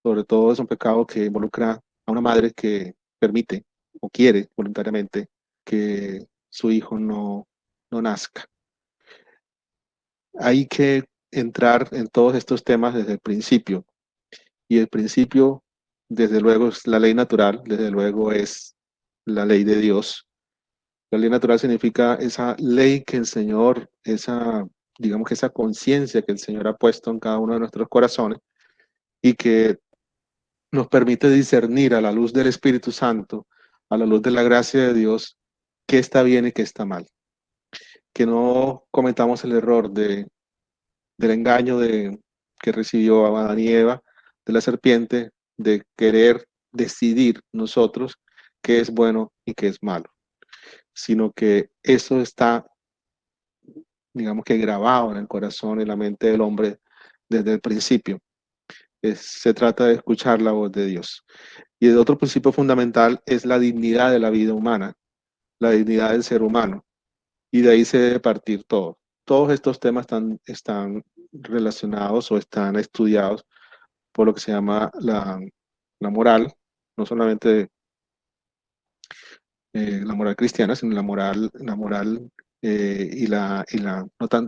Sobre todo es un pecado que involucra a una madre que permite o quiere voluntariamente que su hijo no nazca. Hay que entrar en todos estos temas desde el principio. Y el principio, desde luego, es la ley natural, desde luego es la ley de Dios. La ley natural significa esa ley que el Señor, digamos que esa conciencia que el Señor ha puesto en cada uno de nuestros corazones y que nos permite discernir a la luz del Espíritu Santo, a la luz de la gracia de Dios, qué está bien y qué está mal. Que no cometamos el error del engaño que recibió Adán y Eva de la serpiente, de querer decidir nosotros qué es bueno y qué es malo, sino que eso está, digamos que grabado en el corazón y la mente del hombre desde el principio. Se trata de escuchar la voz de Dios. Y el otro principio fundamental es la dignidad de la vida humana, la dignidad del ser humano. Y de ahí se debe partir todo. Todos estos temas están relacionados o están estudiados por lo que se llama la moral, no solamente la moral cristiana, sino la moral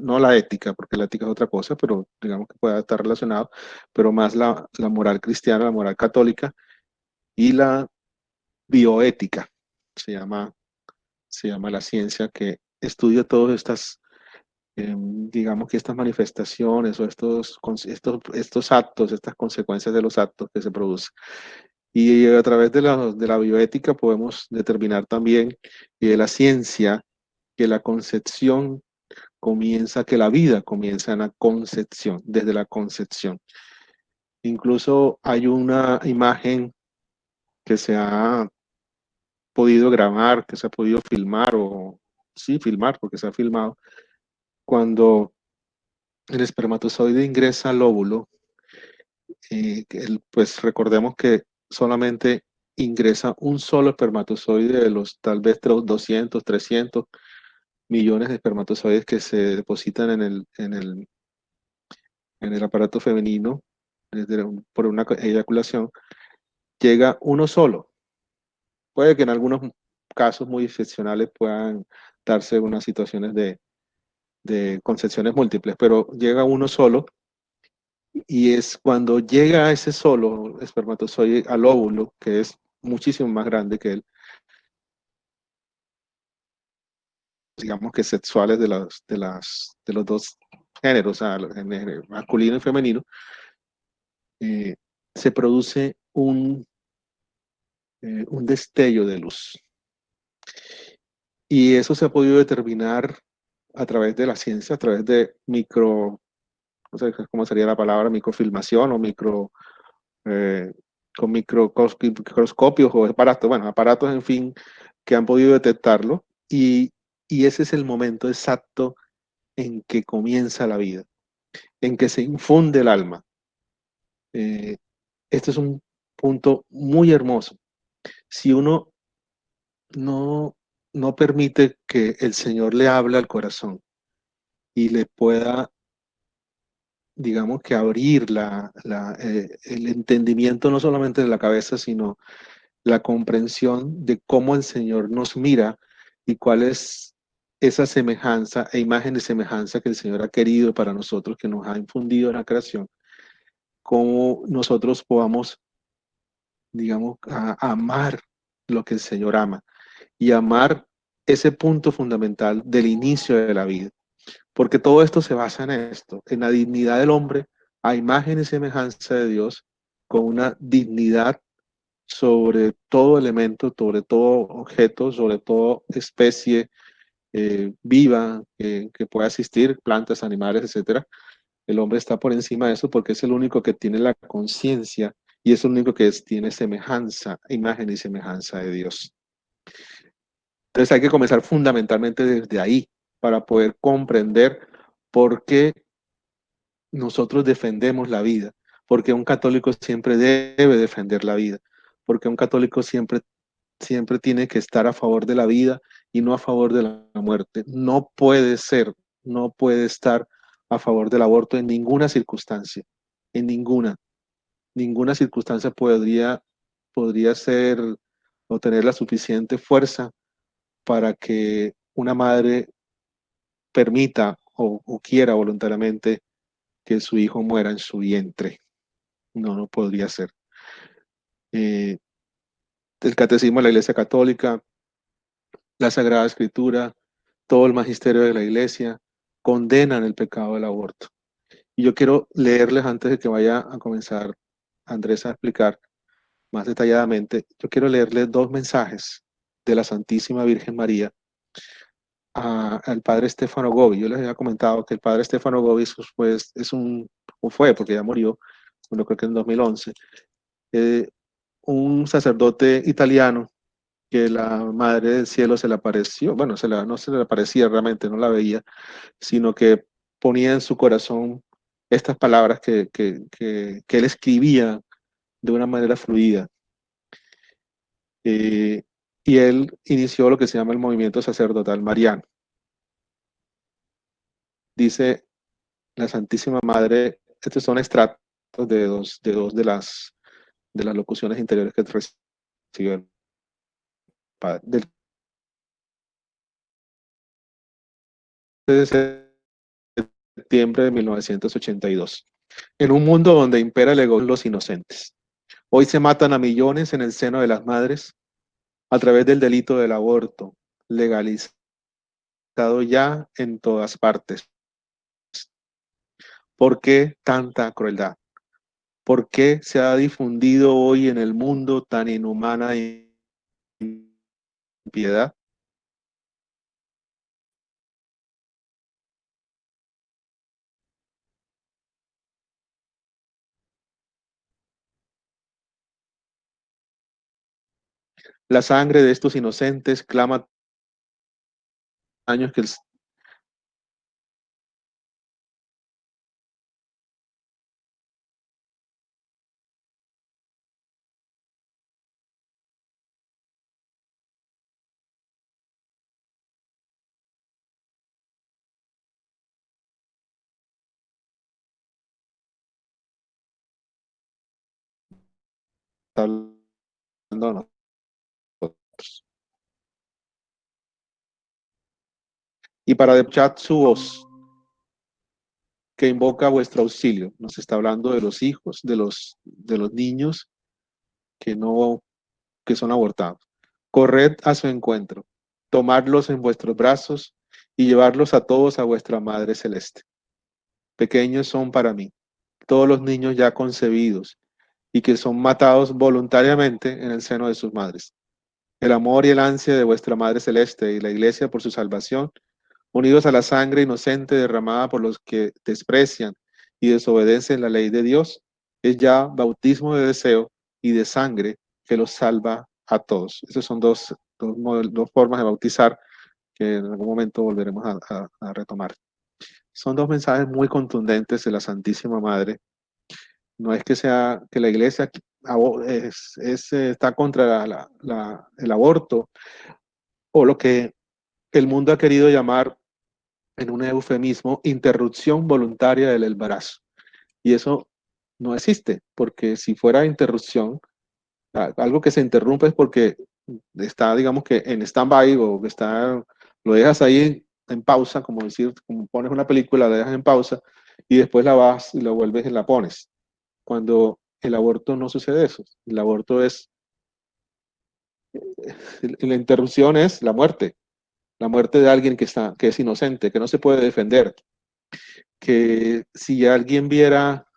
no la ética, porque la ética es otra cosa, pero digamos que pueda estar relacionado, pero más la moral cristiana, la moral católica y la bioética, se llama, se llama la ciencia que estudia todas estas, digamos que estas manifestaciones o estos actos, estas consecuencias de los actos que se producen. Y a través de la bioética podemos determinar también que la ciencia, que la concepción comienza, que la vida comienza en la concepción, desde la concepción. Incluso hay una imagen que se ha podido grabar, que se ha podido filmar, o sí, filmar, porque se ha filmado, cuando el espermatozoide ingresa al óvulo, pues recordemos que solamente ingresa un solo espermatozoide de los tal vez 200, 300 millones de espermatozoides que se depositan en el aparato femenino por una eyaculación, llega uno solo. Puede que en algunos casos muy excepcionales puedan darse unas situaciones de concepciones múltiples, pero llega uno solo y es cuando llega ese solo espermatozoide al óvulo, que es muchísimo más grande que él, digamos que sexuales de los dos géneros, o sea, el masculino y femenino, eh, se produce un destello de luz. Y eso se ha podido determinar a través de la ciencia, a través de no sé cómo sería la palabra, microfilmación o eh, con microscopios o aparatos, bueno, aparatos, en fin, que han podido detectarlo. Y ese es el momento exacto en que comienza la vida, en que se infunde el alma. Eh, este es un punto muy hermoso. Si uno no, no permite que el Señor le hable al corazón y le pueda, digamos que abrir el entendimiento no solamente de la cabeza, sino la comprensión de cómo el Señor nos mira y cuál es esa semejanza e imagen de semejanza que el Señor ha querido para nosotros, que nos ha infundido en la creación, cómo nosotros podamos, digamos, amar lo que el Señor ama y amar ese punto fundamental del inicio de la vida. Porque todo esto se basa en esto, en la dignidad del hombre a imagen y semejanza de Dios, con una dignidad sobre todo elemento, sobre todo objeto, sobre toda especie viva que pueda existir, plantas, animales, etcétera. El hombre está por encima de eso porque es el único que tiene la conciencia y es el único que tiene semejanza, imagen y semejanza de Dios. Entonces hay que comenzar fundamentalmente desde ahí para poder comprender por qué nosotros defendemos la vida, porque un católico siempre debe defender la vida, porque un católico siempre tiene que estar a favor de la vida y no a favor de la muerte. No puede ser, no puede estar a favor del aborto en ninguna circunstancia, en ninguna. ninguna circunstancia podría ser o tener la suficiente fuerza para que una madre permita o quiera voluntariamente que su hijo muera en su vientre. No, no podría ser. Eh, el Catecismo de la Iglesia Católica, la Sagrada Escritura, todo el magisterio de la Iglesia condenan el pecado del aborto. Y yo quiero leerles antes de que vaya a comenzar Andrés a explicar más detalladamente, yo quiero leerles dos mensajes de la Santísima Virgen María al padre Stefano Gobi. Yo les había comentado que el padre Stefano Gobi pues, o fue, porque ya murió, bueno, creo que en 2011, eh, un sacerdote italiano que la Madre del Cielo se le apareció, bueno, no se le aparecía realmente, no la veía, sino que ponía en su corazón estas palabras que él escribía de una manera fluida. Eh, y él inició lo que se llama el movimiento sacerdotal mariano. Dice la Santísima Madre, estos son extractos de las locuciones interiores que recibió el Padre. Del septiembre de 1982. En un mundo donde impera el egoísmo de los inocentes. Hoy se matan a millones en el seno de las madres a través del delito del aborto, legalizado ya en todas partes. ¿Por qué tanta crueldad? ¿Por qué se ha difundido hoy en el mundo tan inhumana impiedad? La sangre de estos inocentes clama años que el está hablando a nosotros. Y para escuchar su voz que invoca vuestro auxilio, nos está hablando de los hijos, de los niños que no, que son abortados. Corred a su encuentro, tomadlos en vuestros brazos y llevarlos a todos a vuestra Madre Celeste. Pequeños son para mí todos los niños ya concebidos y que son matados voluntariamente en el seno de sus madres. El amor y el ansia de vuestra Madre Celeste y la Iglesia por su salvación, unidos a la sangre inocente derramada por los que desprecian y desobedecen la ley de Dios, es ya bautismo de deseo y de sangre que los salva a todos. Esas son dos formas de bautizar que en algún momento volveremos a retomar. Son dos mensajes muy contundentes de la Santísima Madre. No es que sea que la Iglesia está contra el aborto o lo que el mundo ha querido llamar en un eufemismo interrupción voluntaria del embarazo. Y eso no existe, porque si fuera interrupción, algo que se interrumpe es porque está, digamos que en stand-by o que lo dejas ahí en pausa, como decir, como pones una película, la dejas en pausa y después la vas y la vuelves y la pones. Cuando el aborto no sucede eso. El aborto la interrupción es la muerte de alguien que es inocente, que no se puede defender, que si alguien viera,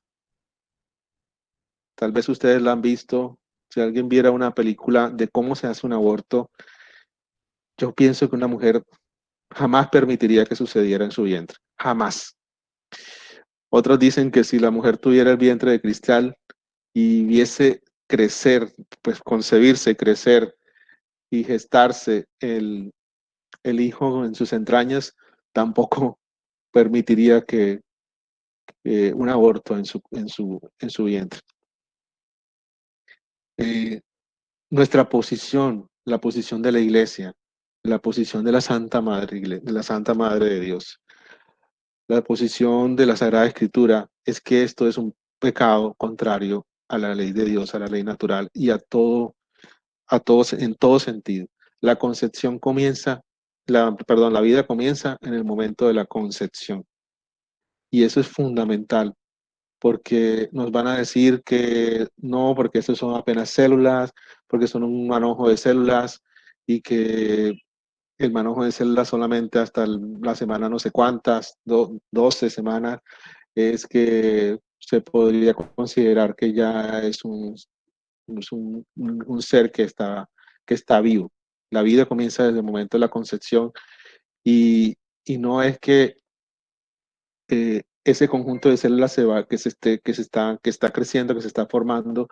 tal vez ustedes la han visto, si alguien viera una película de cómo se hace un aborto, yo pienso que una mujer jamás permitiría que sucediera en su vientre, jamás. Otros dicen que si la mujer tuviera el vientre de cristal y viese crecer, pues concebirse, crecer y gestarse el hijo en sus entrañas, tampoco permitiría que un aborto en su vientre. Eh, Nuestra posición, la posición de la Iglesia, la posición de la Santa Madre, de la Santa Madre de Dios, la posición de la Sagrada Escritura es que esto es un pecado contrario a la ley de Dios, a la ley natural y a todos, en todo sentido. La concepción comienza, perdón, la vida comienza en el momento de la concepción. Y eso es fundamental, porque nos van a decir que no, porque estos son apenas células, porque son un manojo de células y que el manojo de células solamente hasta la semana no sé cuántas, 12 semanas, es que se podría considerar que ya es un ser que está vivo. La vida comienza desde el momento de la concepción y no es que ese conjunto de células que está creciendo, que se está formando,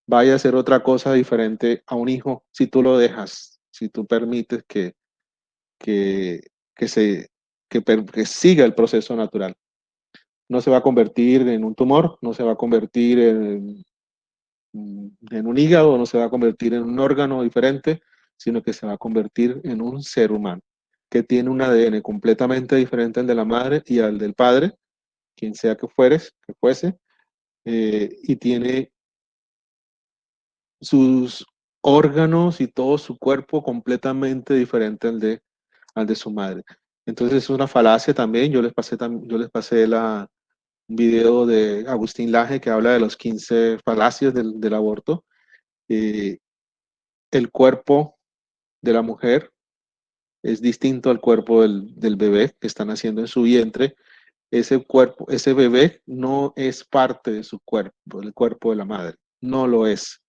vaya a ser otra cosa diferente a un hijo si tú lo dejas, si tú permites que, que, se, que siga el proceso natural. No se va a convertir en un tumor, no se va a convertir en un hígado, no se va a convertir en un órgano diferente, sino que se va a convertir en un ser humano que tiene un ADN completamente diferente al de la madre y al del padre, quien sea que fuese, y tiene sus órganos y todo su cuerpo completamente diferente al de su madre. Entonces es una falacia también. Yo les pasé un video de Agustín Laje que habla de los 15 falacias del aborto. Eh, el cuerpo de la mujer es distinto al cuerpo del bebé que están haciendo en su vientre. Ese cuerpo, ese bebé no es parte de su cuerpo, el cuerpo de la madre. No lo es.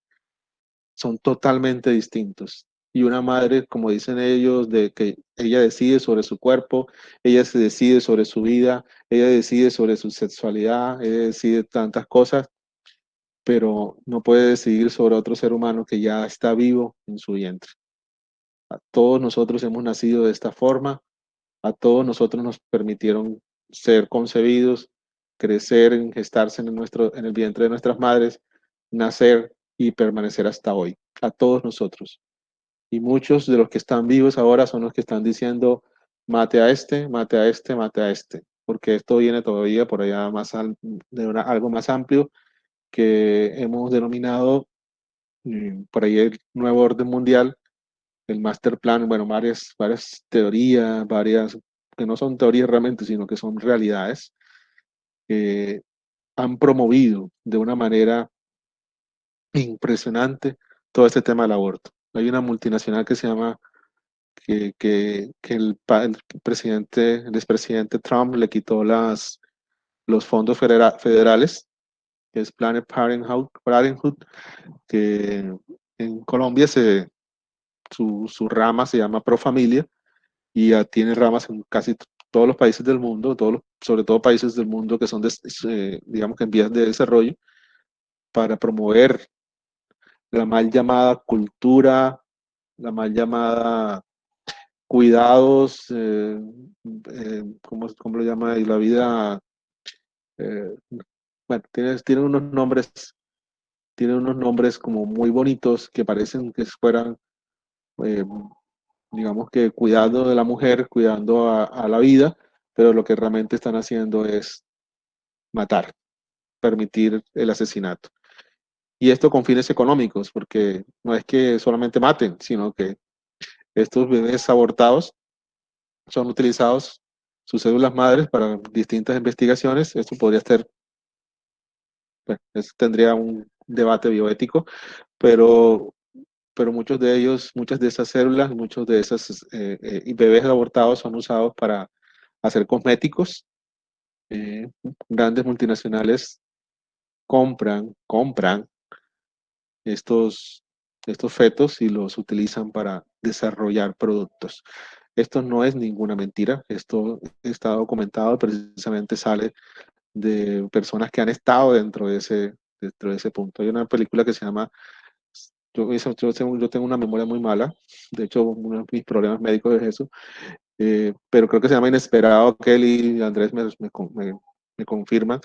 Son totalmente distintos. Y una madre, como dicen ellos, de que ella decide sobre su cuerpo, ella se decide sobre su vida, ella decide sobre su sexualidad, ella decide tantas cosas, pero no puede decidir sobre otro ser humano que ya está vivo en su vientre. A todos nosotros hemos nacido de esta forma, a todos nosotros nos permitieron ser concebidos, crecer, gestarse en el vientre de nuestras madres, nacer y permanecer hasta hoy. A todos nosotros. Y muchos de los que están vivos ahora son los que están diciendo, mate a este, mate a este, mate a este. Porque esto viene todavía por allá algo más amplio que hemos denominado por ahí el nuevo orden mundial, el master plan, bueno, varias teorías, varias que no son teorías realmente, sino que son realidades, que han promovido de una manera impresionante todo este tema del aborto. Hay una multinacional que se llama, que el presidente, el expresidente Trump le quitó los fondos federales, que es Planned Parenthood, que en Colombia su rama se llama Pro Familia y ya tiene ramas en casi todos los países del mundo, sobre todo países del mundo que son, digamos que en vías de desarrollo, para promover la mal llamada cultura, la mal llamada cuidados, ¿cómo lo llama? Y la vida, eh, bueno, tiene unos nombres como muy bonitos que parecen que fueran, eh, digamos que cuidando de la mujer, cuidando a la vida, pero lo que realmente están haciendo es matar, permitir el asesinato. Y esto con fines económicos, porque no es que solamente maten, sino que estos bebés abortados son utilizados sus células madres para distintas investigaciones. Esto podría ser, bueno, eso tendría un debate bioético, pero, pero muchas de esas células, muchos de esos bebés abortados son usados para hacer cosméticos. Eh, Grandes multinacionales compran estos, estos fetos y los utilizan para desarrollar productos. Esto no es ninguna mentira, esto está documentado, precisamente sale de personas que han estado dentro de ese punto. Hay una película que se llama, yo tengo una memoria muy mala, de hecho uno de mis problemas médicos es eso, pero creo que se llama Inesperado. Kelly y Andrés me confirman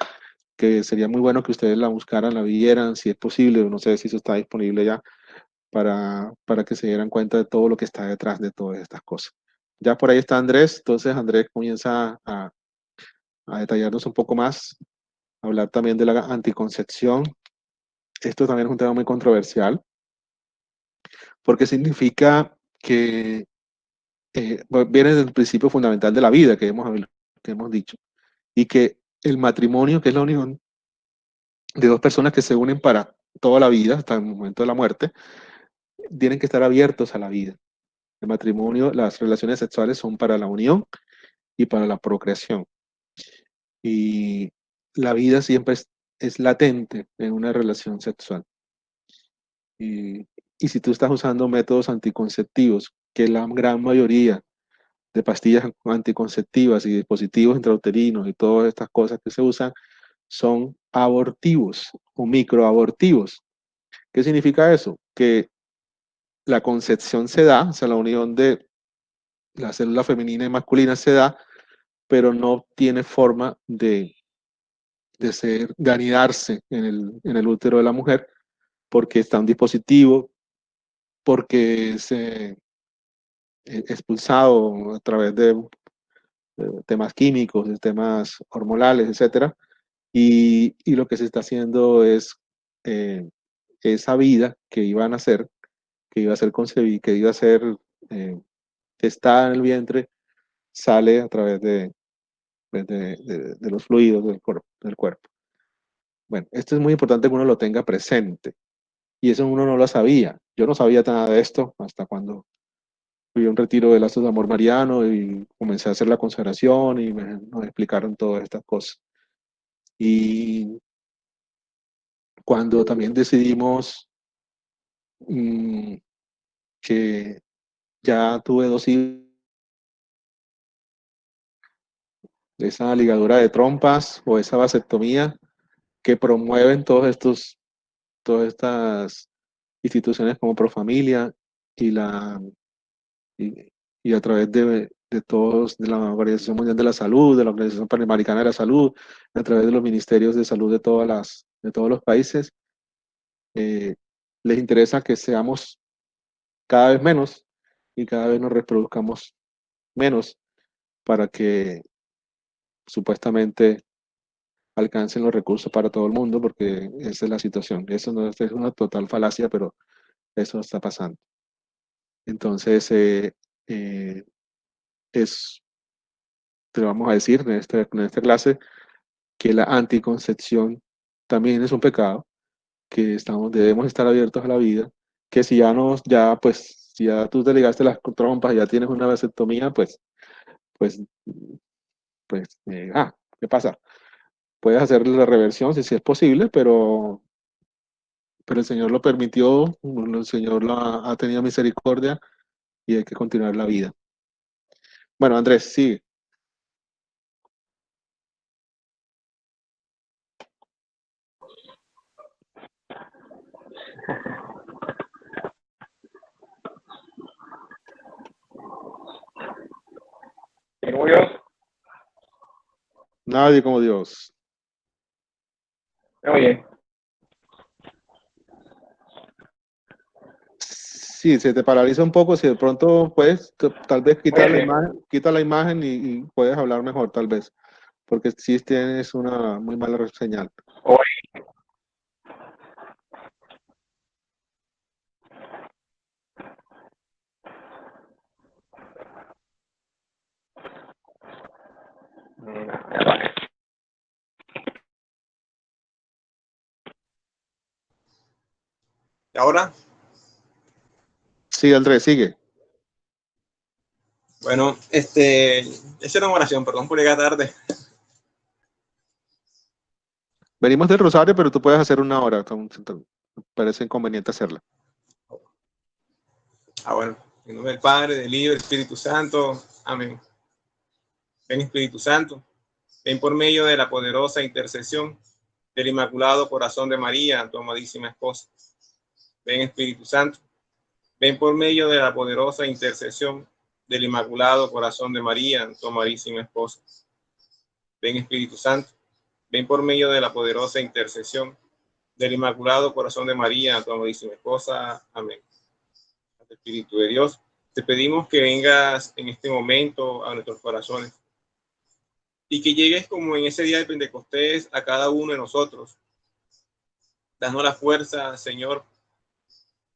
que sería muy bueno que ustedes la buscaran, la vieran, si es posible, no sé si eso está disponible ya, para que se dieran cuenta de todo lo que está detrás de todas estas cosas. Ya por ahí está Andrés, entonces Andrés comienza a detallarnos un poco más, a hablar también de la anticoncepción, Esto también es un tema muy controversial, porque significa que viene del principio fundamental de la vida que hemos dicho, y que el matrimonio, que es la unión de dos personas que se unen para toda la vida, hasta el momento de la muerte, tienen que estar abiertos a la vida. El matrimonio, las relaciones sexuales son para la unión y para la procreación. Y la vida siempre es latente en una relación sexual. Y, y si tú estás usando métodos anticonceptivos, que la gran mayoría de pastillas anticonceptivas y dispositivos intrauterinos y todas estas cosas que se usan son abortivos o microabortivos. ¿Qué significa eso? Que la concepción se da, o sea, la unión de la célula femenina y masculina se da, pero no tiene forma de anidarse en el útero de la mujer porque está un dispositivo, porque es expulsado a través de temas químicos, de temas hormonales, etcétera. Y lo que se está haciendo es eh, esa vida que iba a nacer, que iba a ser concebida, que iba a ser eh, gestada en el vientre, sale a través de los fluidos del cuerpo. Bueno, esto es muy importante que uno lo tenga presente. Y eso uno no lo sabía. Yo no sabía nada de esto hasta cuando fui a un retiro de lazos de amor mariano y comencé a hacer la consagración y nos explicaron todas estas cosas. Y cuando también decidimos mmm, que ya tuve dos hijos, esa ligadura de trompas o esa vasectomía que promueven todas estas instituciones como Profamilia y y, y a través de todos, de la Organización Mundial de la Salud, de la Organización Panamericana de la Salud, a través de los ministerios de salud de todos los países, eh, les interesa que seamos cada vez menos y cada vez nos reproduzcamos menos para que supuestamente alcancen los recursos para todo el mundo, porque esa es la situación. Eso no es una total falacia, pero eso está pasando. Entonces, eh, es, te lo vamos a decir en esta clase, que la anticoncepción también es un pecado, que debemos estar abiertos a la vida, que si ya no, ya pues, si ya tú te ligaste las trompas y ya tienes una vasectomía, pues, ¿qué pasa? Puedes hacer la reversión si es posible, pero el Señor lo permitió, el Señor ha tenido misericordia y hay que continuar la vida. Bueno, Andrés, sí. ¿Quién murió? Nadie como Dios. ¿Me oye? Sí, se te paraliza un poco, si de pronto puedes tal vez quitar Oye, la bien. imagen, quita la imagen y puedes hablar mejor, tal vez, porque sí tienes una muy mala señal. Oye, ahora, Sí, Andrés, sigue. bueno, esa era una oración, perdón por llegar tarde. Venimos del Rosario, pero tú puedes hacer una hora, me parece inconveniente hacerla. Bueno, en nombre del Padre, del Hijo y del Espíritu Santo. Amén. Ven Espíritu Santo, ven por medio de la poderosa intercesión del Inmaculado Corazón de María, tu amadísima esposa. Ven Espíritu Santo, ven por medio de la poderosa intercesión del Inmaculado Corazón de María, tu amadísima esposa. Ven Espíritu Santo, ven por medio de la poderosa intercesión del Inmaculado Corazón de María, tu amadísima esposa. Amén. Espíritu de Dios, te pedimos que vengas en este momento a nuestros corazones y que llegues como en ese día de Pentecostés a cada uno de nosotros Danos la fuerza, Señor,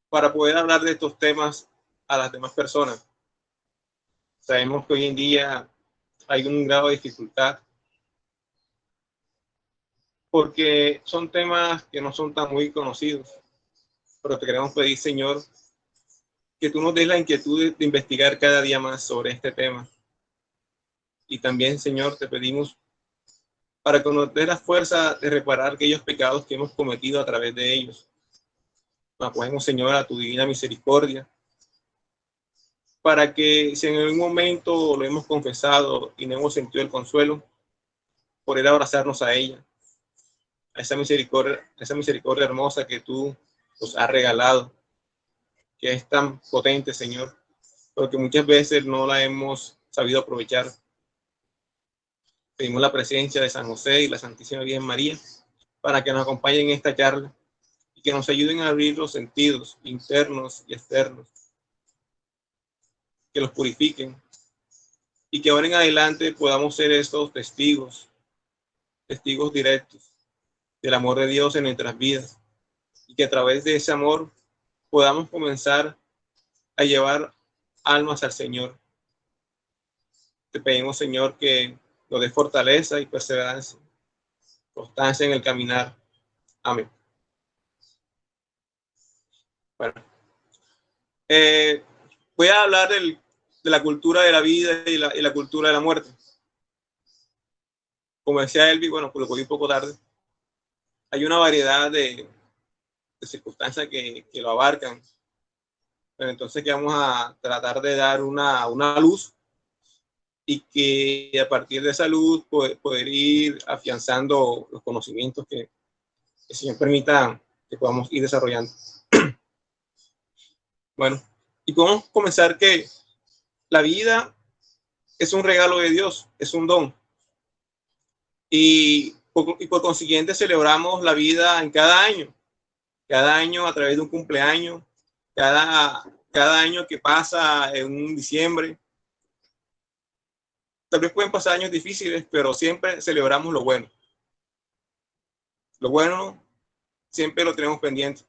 para poder hablar de estos temas a las demás personas. Sabemos que hoy en día hay un grado de dificultad porque son temas que no son tan muy conocidos, pero te queremos pedir, Señor, que tú nos des la inquietud de investigar cada día más sobre este tema. Y también, Señor, te pedimos para que nos des la fuerza de reparar aquellos pecados que hemos cometido a través de ellos. Nos acogemos, Señor, a tu divina misericordia, para que si en algún momento lo hemos confesado y no hemos sentido el consuelo, poder abrazarnos a ella, a esa misericordia hermosa que tú nos has regalado, que es tan potente, Señor, porque muchas veces no la hemos sabido aprovechar. Pedimos la presencia de San José y la Santísima Virgen María para que nos acompañen en esta charla y que nos ayuden a abrir los sentidos internos y externos, que los purifiquen y que ahora en adelante podamos ser estos testigos directos del amor de Dios en nuestras vidas y que a través de ese amor podamos comenzar a llevar almas al Señor. Te pedimos, Señor, que nos dé fortaleza y perseverancia, constancia en el caminar. Amén. Bueno, voy a hablar de la cultura de la vida y la cultura de la muerte. Como decía Elvi, bueno, pues lo cogí un poco tarde. Hay una variedad de circunstancias que lo abarcan. Pero entonces que vamos a tratar de dar una luz y que a partir de esa luz poder ir afianzando los conocimientos que el Señor permita que podamos ir desarrollando. Bueno, y podemos comenzar que la vida es un regalo de Dios, es un don. Y por consiguiente celebramos la vida en cada año a través de un cumpleaños, cada año que pasa en un diciembre. Tal vez pueden pasar años difíciles, pero siempre celebramos lo bueno. Lo bueno siempre lo tenemos pendiente,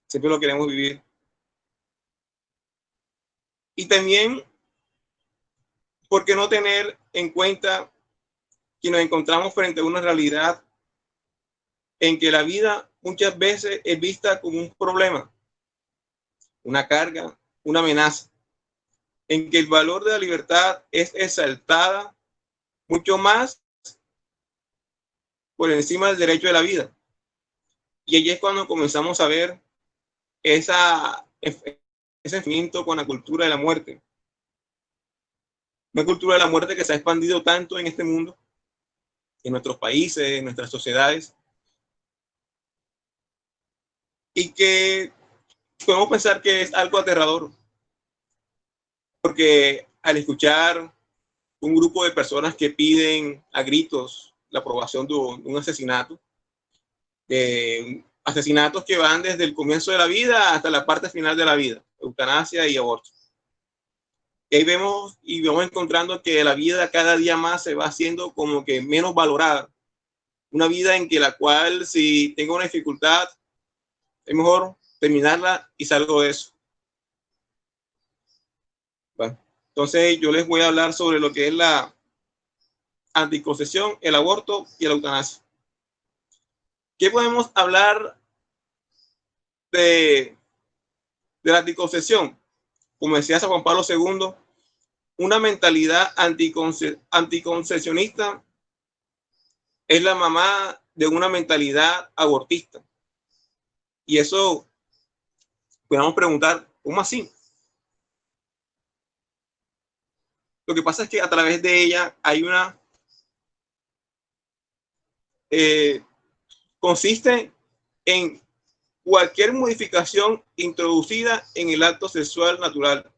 siempre lo queremos vivir. Y también, ¿por qué no tener en cuenta que nos encontramos frente a una realidad en que la vida muchas veces es vista como un problema, una carga, una amenaza, en que el valor de la libertad es exaltada mucho más por encima del derecho de la vida? Y allí es cuando comenzamos a ver ese enfrentamiento con la cultura de la muerte. Una cultura de la muerte que se ha expandido tanto en este mundo, en nuestros países, en nuestras sociedades, y que podemos pensar que es algo aterrador, porque al escuchar un grupo de personas que piden a gritos la aprobación de un asesinato, asesinatos que van desde el comienzo de la vida hasta la parte final de la vida, eutanasia y aborto. Y ahí vamos encontrando que la vida cada día más se va haciendo como que menos valorada. Una vida en que la cual si tengo una dificultad, es mejor terminarla y salgo de eso. Bueno, entonces yo les voy a hablar sobre lo que es la anticoncepción, el aborto y la eutanasia. ¿Qué podemos hablar de la anticoncepción? Como decía San Juan Pablo II, una mentalidad anticoncepcionista es la mamá de una mentalidad abortista. Y eso podemos preguntar, ¿cómo así? Lo que pasa es que a través de ella hay consiste en cualquier modificación introducida en el acto sexual natural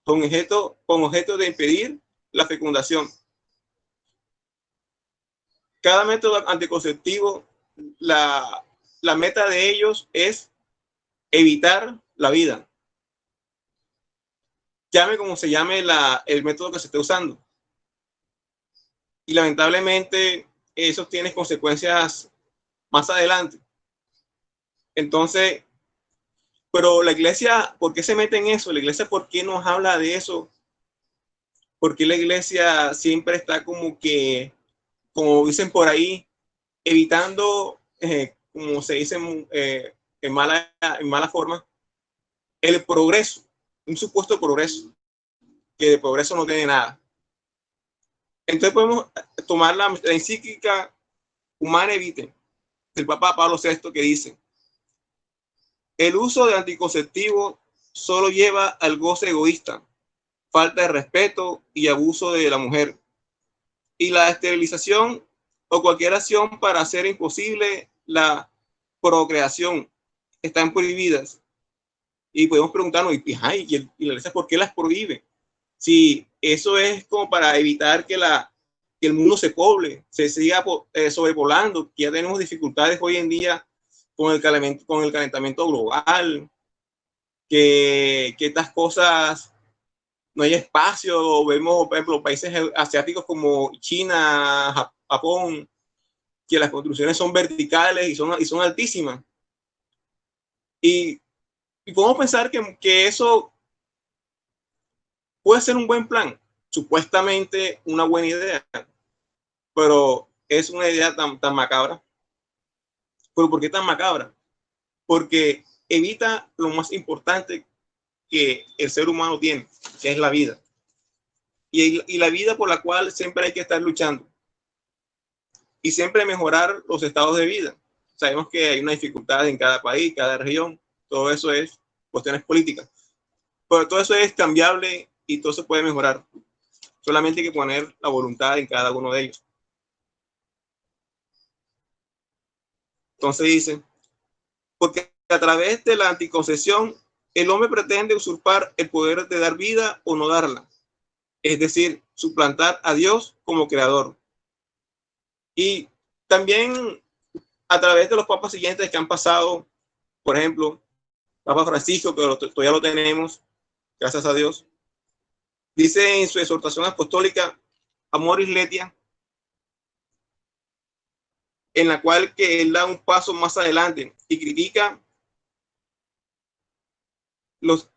con objeto de impedir la fecundación. Cada método anticonceptivo, la meta de ellos es evitar la vida. Llame como se llame el método que se esté usando. Y lamentablemente eso tiene consecuencias más adelante. Entonces, pero la iglesia, ¿por qué se mete en eso? La iglesia, ¿por qué nos habla de eso? ¿Por qué la iglesia siempre está como que, como dicen por ahí, evitando, como se dice en mala forma, el progreso, un supuesto progreso, que de progreso no tiene nada? Entonces podemos tomar la encíclica Humanae Vitae del Papa Pablo VI, que dice: el uso de anticonceptivos solo lleva al goce egoísta, falta de respeto y abuso de la mujer. Y la esterilización o cualquier acción para hacer imposible la procreación están prohibidas. Y podemos preguntarnos, ¿y la iglesia por qué las prohíbe? Si eso es como para evitar que el mundo se poble, se siga sobrepoblando, que ya tenemos dificultades hoy en día con el calentamiento global, que estas cosas no hay espacio. Vemos, por ejemplo, países asiáticos como China, Japón, que las construcciones son verticales y son altísimas. Y podemos pensar que eso puede ser un buen plan, supuestamente una buena idea, pero es una idea tan macabra. ¿Pero por qué tan macabra? Porque evita lo más importante que el ser humano tiene, que es la vida. Y la vida por la cual siempre hay que estar luchando. Y siempre mejorar los estados de vida. Sabemos que hay una dificultad en cada país, cada región. Todo eso es cuestiones políticas. Pero todo eso es cambiable y todo se puede mejorar. Solamente hay que poner la voluntad en cada uno de ellos. Entonces dice, porque a través de la anticoncepción, el hombre pretende usurpar el poder de dar vida o no darla. Es decir, suplantar a Dios como creador. Y también a través de los papas siguientes que han pasado, por ejemplo, Papa Francisco, que todavía lo tenemos, gracias a Dios, dice en su exhortación apostólica Amoris Laetitia, en la cual que él da un paso más adelante y critica las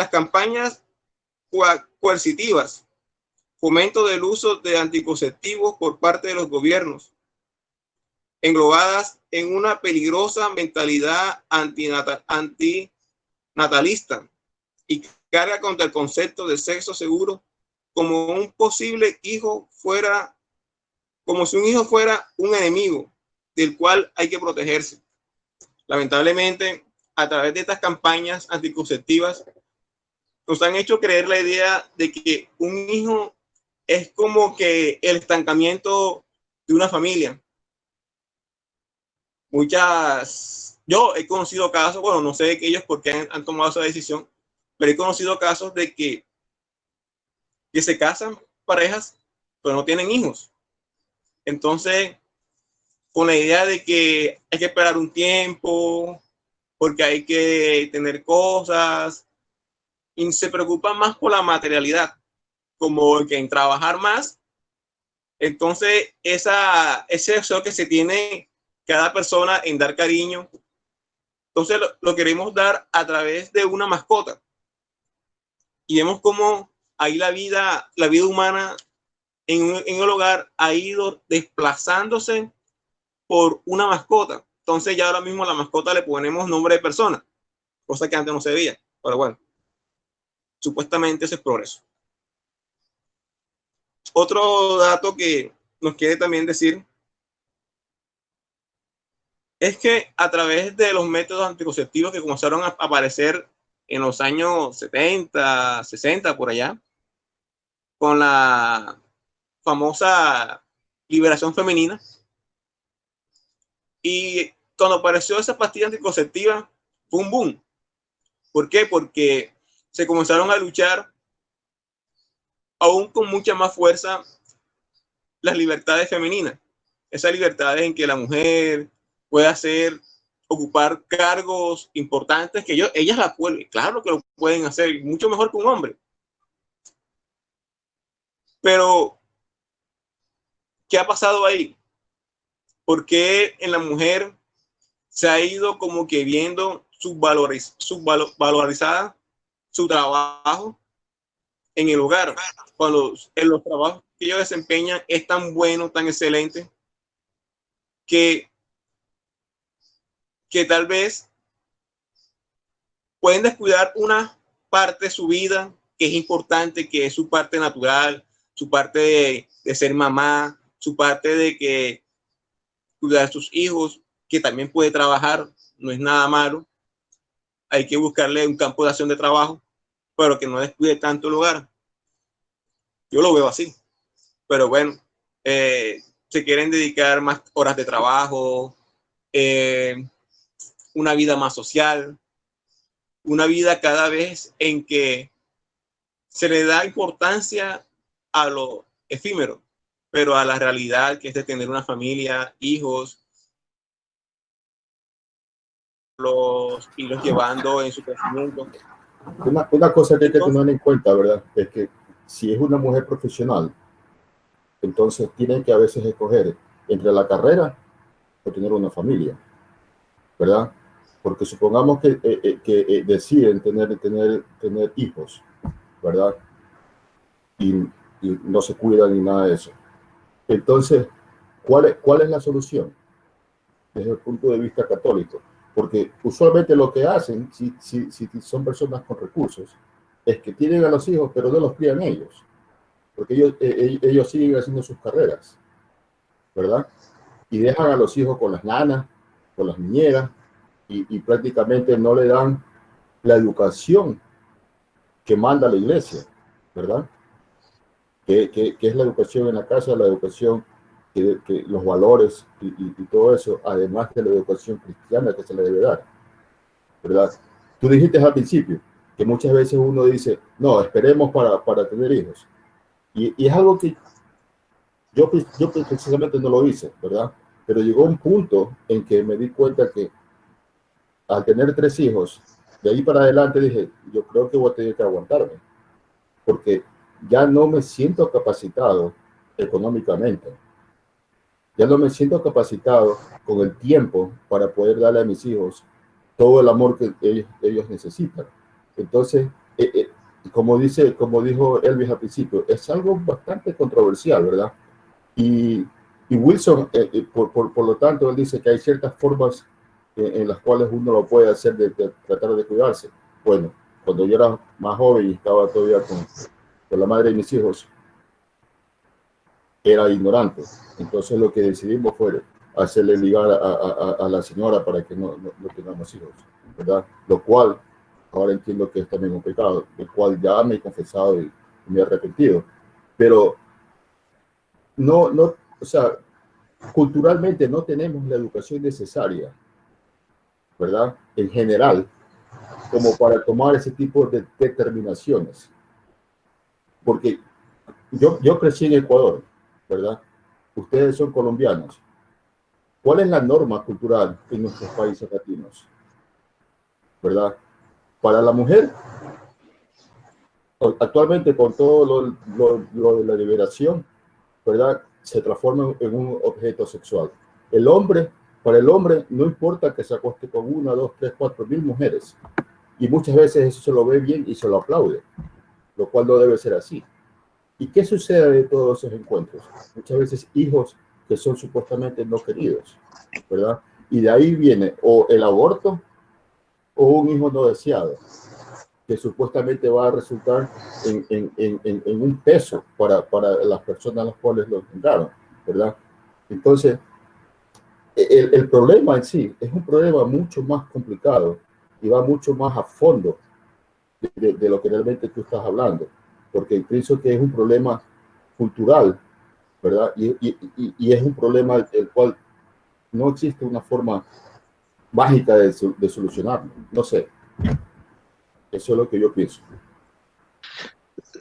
campañas coercitivas, fomento del uso de anticonceptivos por parte de los gobiernos, englobadas en una peligrosa mentalidad antinatalista y carga contra el concepto de sexo seguro como un posible hijo fuera, como si un hijo fuera un enemigo del cual hay que protegerse. Lamentablemente, a través de estas campañas anticonceptivas, nos han hecho creer la idea de que un hijo es como que el estancamiento de una familia. Yo he conocido casos, bueno, no sé de ellos por qué han tomado esa decisión, pero he conocido casos de que se casan parejas, pero no tienen hijos. Entonces, con la idea de que hay que esperar un tiempo, porque hay que tener cosas, y se preocupan más por la materialidad, como que en trabajar más. Entonces, ese deseo que se tiene cada persona en dar cariño, entonces lo queremos dar a través de una mascota. Y vemos cómo ahí la vida humana en el hogar ha ido desplazándose por una mascota. Entonces ya ahora mismo a la mascota le ponemos nombre de persona, cosa que antes no se veía. Pero bueno, supuestamente ese es progreso. Otro dato que nos quiere también decir es que a través de los métodos anticonceptivos que comenzaron a aparecer en los años 70, 60, por allá, con la famosa liberación femenina, y cuando apareció esa pastilla anticonceptiva, fue un boom. ¿Por qué? Porque se comenzaron a luchar aún con mucha más fuerza las libertades femeninas. Esas libertades en que la mujer puede ocupar cargos importantes que ellas la pueden, claro que lo pueden hacer, mucho mejor que un hombre. Pero, ¿qué ha pasado ahí? ¿Por qué en la mujer se ha ido como que viendo subvalorizada su trabajo en el hogar, cuando en los trabajos que ellos desempeñan es tan bueno, tan excelente, que tal vez pueden descuidar una parte de su vida que es importante, que es su parte natural, su parte de ser mamá, su parte de que cuidar a sus hijos, que también puede trabajar, no es nada malo. Hay que buscarle un campo de acción de trabajo, pero que no descuide tanto el hogar. Yo lo veo así. Pero bueno, se quieren dedicar más horas de trabajo, una vida más social, una vida cada vez en que se le da importancia a lo efímero, pero a la realidad que es de tener una familia, hijos, irlos llevando en su crecimiento. Una cosa que hay que tener en cuenta, ¿verdad? Es que si es una mujer profesional, entonces tienen que a veces escoger entre la carrera o tener una familia, ¿verdad? Porque supongamos que deciden tener hijos, ¿verdad? Y no se cuidan ni nada de eso. Entonces, ¿cuál es la solución desde el punto de vista católico? Porque usualmente lo que hacen, si son personas con recursos, es que tienen a los hijos, pero no los crían ellos, porque ellos siguen haciendo sus carreras, ¿verdad? Y dejan a los hijos con las nanas, con las niñeras, y prácticamente no le dan la educación que manda la iglesia, ¿verdad? Que es la educación en la casa, la educación, que los valores y todo eso, además de la educación cristiana que se le debe dar, ¿verdad? Tú dijiste al principio que muchas veces uno dice, no, esperemos para tener hijos. Y es algo que yo precisamente no lo hice, ¿verdad? Pero llegó un punto en que me di cuenta que al tener 3 hijos, de ahí para adelante dije, yo creo que voy a tener que aguantarme, porque ya no me siento capacitado económicamente. Ya no me siento capacitado con el tiempo para poder darle a mis hijos todo el amor que ellos necesitan. Entonces, como dijo Elvis al principio, es algo bastante controversial, ¿verdad? Y Wilson, por lo tanto, él dice que hay ciertas formas en las cuales uno lo puede hacer de tratar de cuidarse. Bueno, cuando yo era más joven y estaba todavía con la madre de mis hijos, era ignorante. Entonces lo que decidimos fue hacerle ligar a la señora para que no tengamos hijos, ¿verdad? Lo cual ahora entiendo que es también un pecado, del cual ya me he confesado y me he arrepentido. Pero o sea, culturalmente no tenemos la educación necesaria, ¿verdad? En general, como para tomar ese tipo de determinaciones. Porque yo crecí en Ecuador, ¿verdad? Ustedes son colombianos. ¿Cuál es la norma cultural en nuestros países latinos? ¿Verdad? Para la mujer, actualmente con todo lo de la liberación, ¿verdad? Se transforma en un objeto sexual. Para el hombre, no importa que se acueste con 1, 2, 3, 4 mil mujeres. Y muchas veces eso se lo ve bien y se lo aplaude, lo cual no debe ser así. ¿Y qué sucede de todos esos encuentros? Muchas veces hijos que son supuestamente no queridos, ¿verdad? Y de ahí viene o el aborto o un hijo no deseado, que supuestamente va a resultar en un peso para las personas a las cuales lo engendraron, ¿verdad? Entonces, el problema en sí es un problema mucho más complicado y va mucho más a fondo de lo que realmente tú estás hablando, porque pienso que es un problema cultural, ¿verdad? Y es un problema el cual no existe una forma mágica de solucionarlo. No sé. Eso es lo que yo pienso.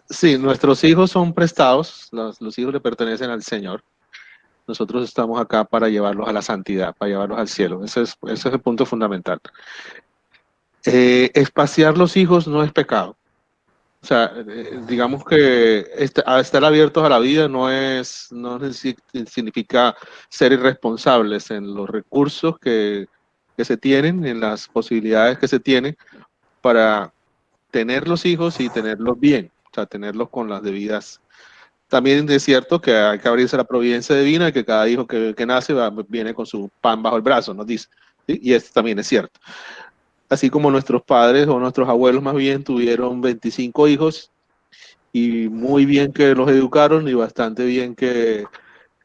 Sí, nuestros hijos son prestados, los hijos le pertenecen al Señor. Nosotros estamos acá para llevarlos a la santidad, para llevarlos al cielo. Ese es el punto fundamental. Espaciar los hijos no es pecado. O sea, digamos que estar abiertos a la vida no significa ser irresponsables en los recursos que que se tienen, en las posibilidades que se tienen para tener los hijos y tenerlos bien, o sea, tenerlos con las debidas. También es cierto que hay que abrirse a la providencia divina y que cada hijo que nace viene con su pan bajo el brazo, nos dice. ¿Sí? Y esto también es cierto. Así como nuestros padres o nuestros abuelos más bien tuvieron 25 hijos y muy bien que los educaron y bastante bien que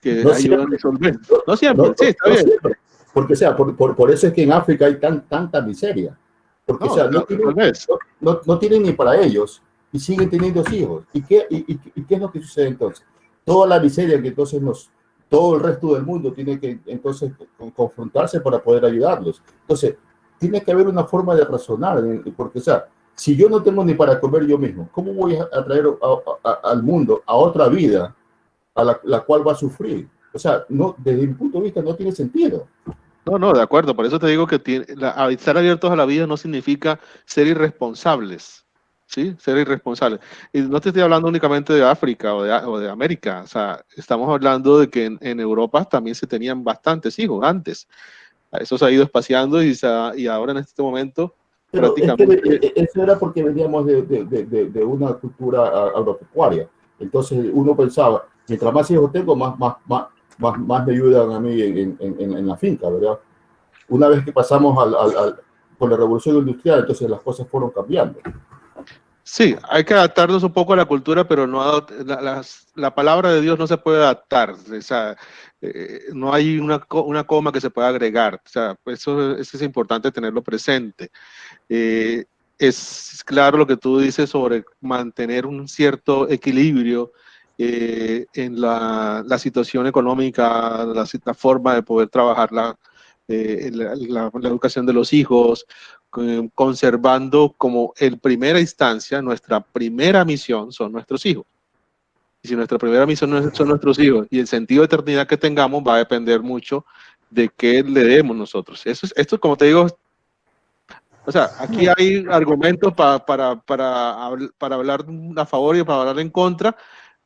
No ayudan a siempre, resolver. no, No siempre, sí, está no bien. siempre. Porque, o sea, por eso es que en África hay tanta miseria. Porque, o No, sea, tal vez. no tienen ni para ellos y siguen teniendo hijos. ¿Y qué es lo que sucede entonces? Toda la miseria que entonces todo el resto del mundo tiene que entonces confrontarse para poder ayudarlos. Entonces, tiene que haber una forma de razonar, porque, o sea, si yo no tengo ni para comer yo mismo, ¿cómo voy a traer al mundo a otra vida a la cual va a sufrir? O sea, no, desde mi punto de vista no tiene sentido. No, no, de acuerdo. Por eso te digo que estar abiertos a la vida no significa ser irresponsables, ¿sí? Ser irresponsables. Y no te estoy hablando únicamente de África o de América. O sea, estamos hablando de que en Europa también se tenían bastantes hijos antes. Eso se ha ido espaciando y ahora en este momento Pero es que prácticamente. eso era porque veníamos de una cultura agropecuaria. Entonces uno pensaba, mientras más hijos tengo, más me ayudan a mí en la finca, ¿verdad? Una vez que pasamos con la revolución industrial, entonces las cosas fueron cambiando. Sí, hay que adaptarnos un poco a la cultura, pero no la palabra de Dios no se puede adaptar. O sea, no hay una coma que se pueda agregar. O sea, eso es importante tenerlo presente. Eh, es claro lo que tú dices sobre mantener un cierto equilibrio en la situación económica, la forma de poder trabajar la educación de los hijos, conservando como en primera instancia, nuestra primera misión son nuestros hijos. Y si nuestra primera misión son nuestros hijos y el sentido de eternidad que tengamos va a depender mucho de qué le demos nosotros. Esto, como te digo, o sea, aquí hay argumentos para hablar a favor y para hablar en contra,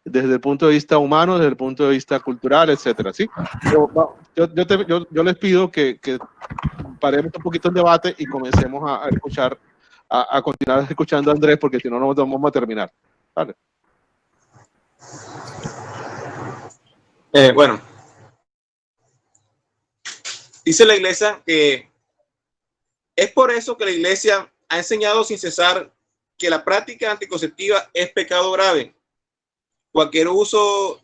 desde el punto de vista humano, desde el punto de vista cultural, etcétera, ¿sí? Pero, yo les pido que paremos un poquito el debate y comencemos a escuchar, a continuar escuchando a Andrés, porque si no, no vamos a terminar. Vale. Bueno, dice la iglesia que es por eso que la iglesia ha enseñado sin cesar que la práctica anticonceptiva es pecado grave. Cualquier uso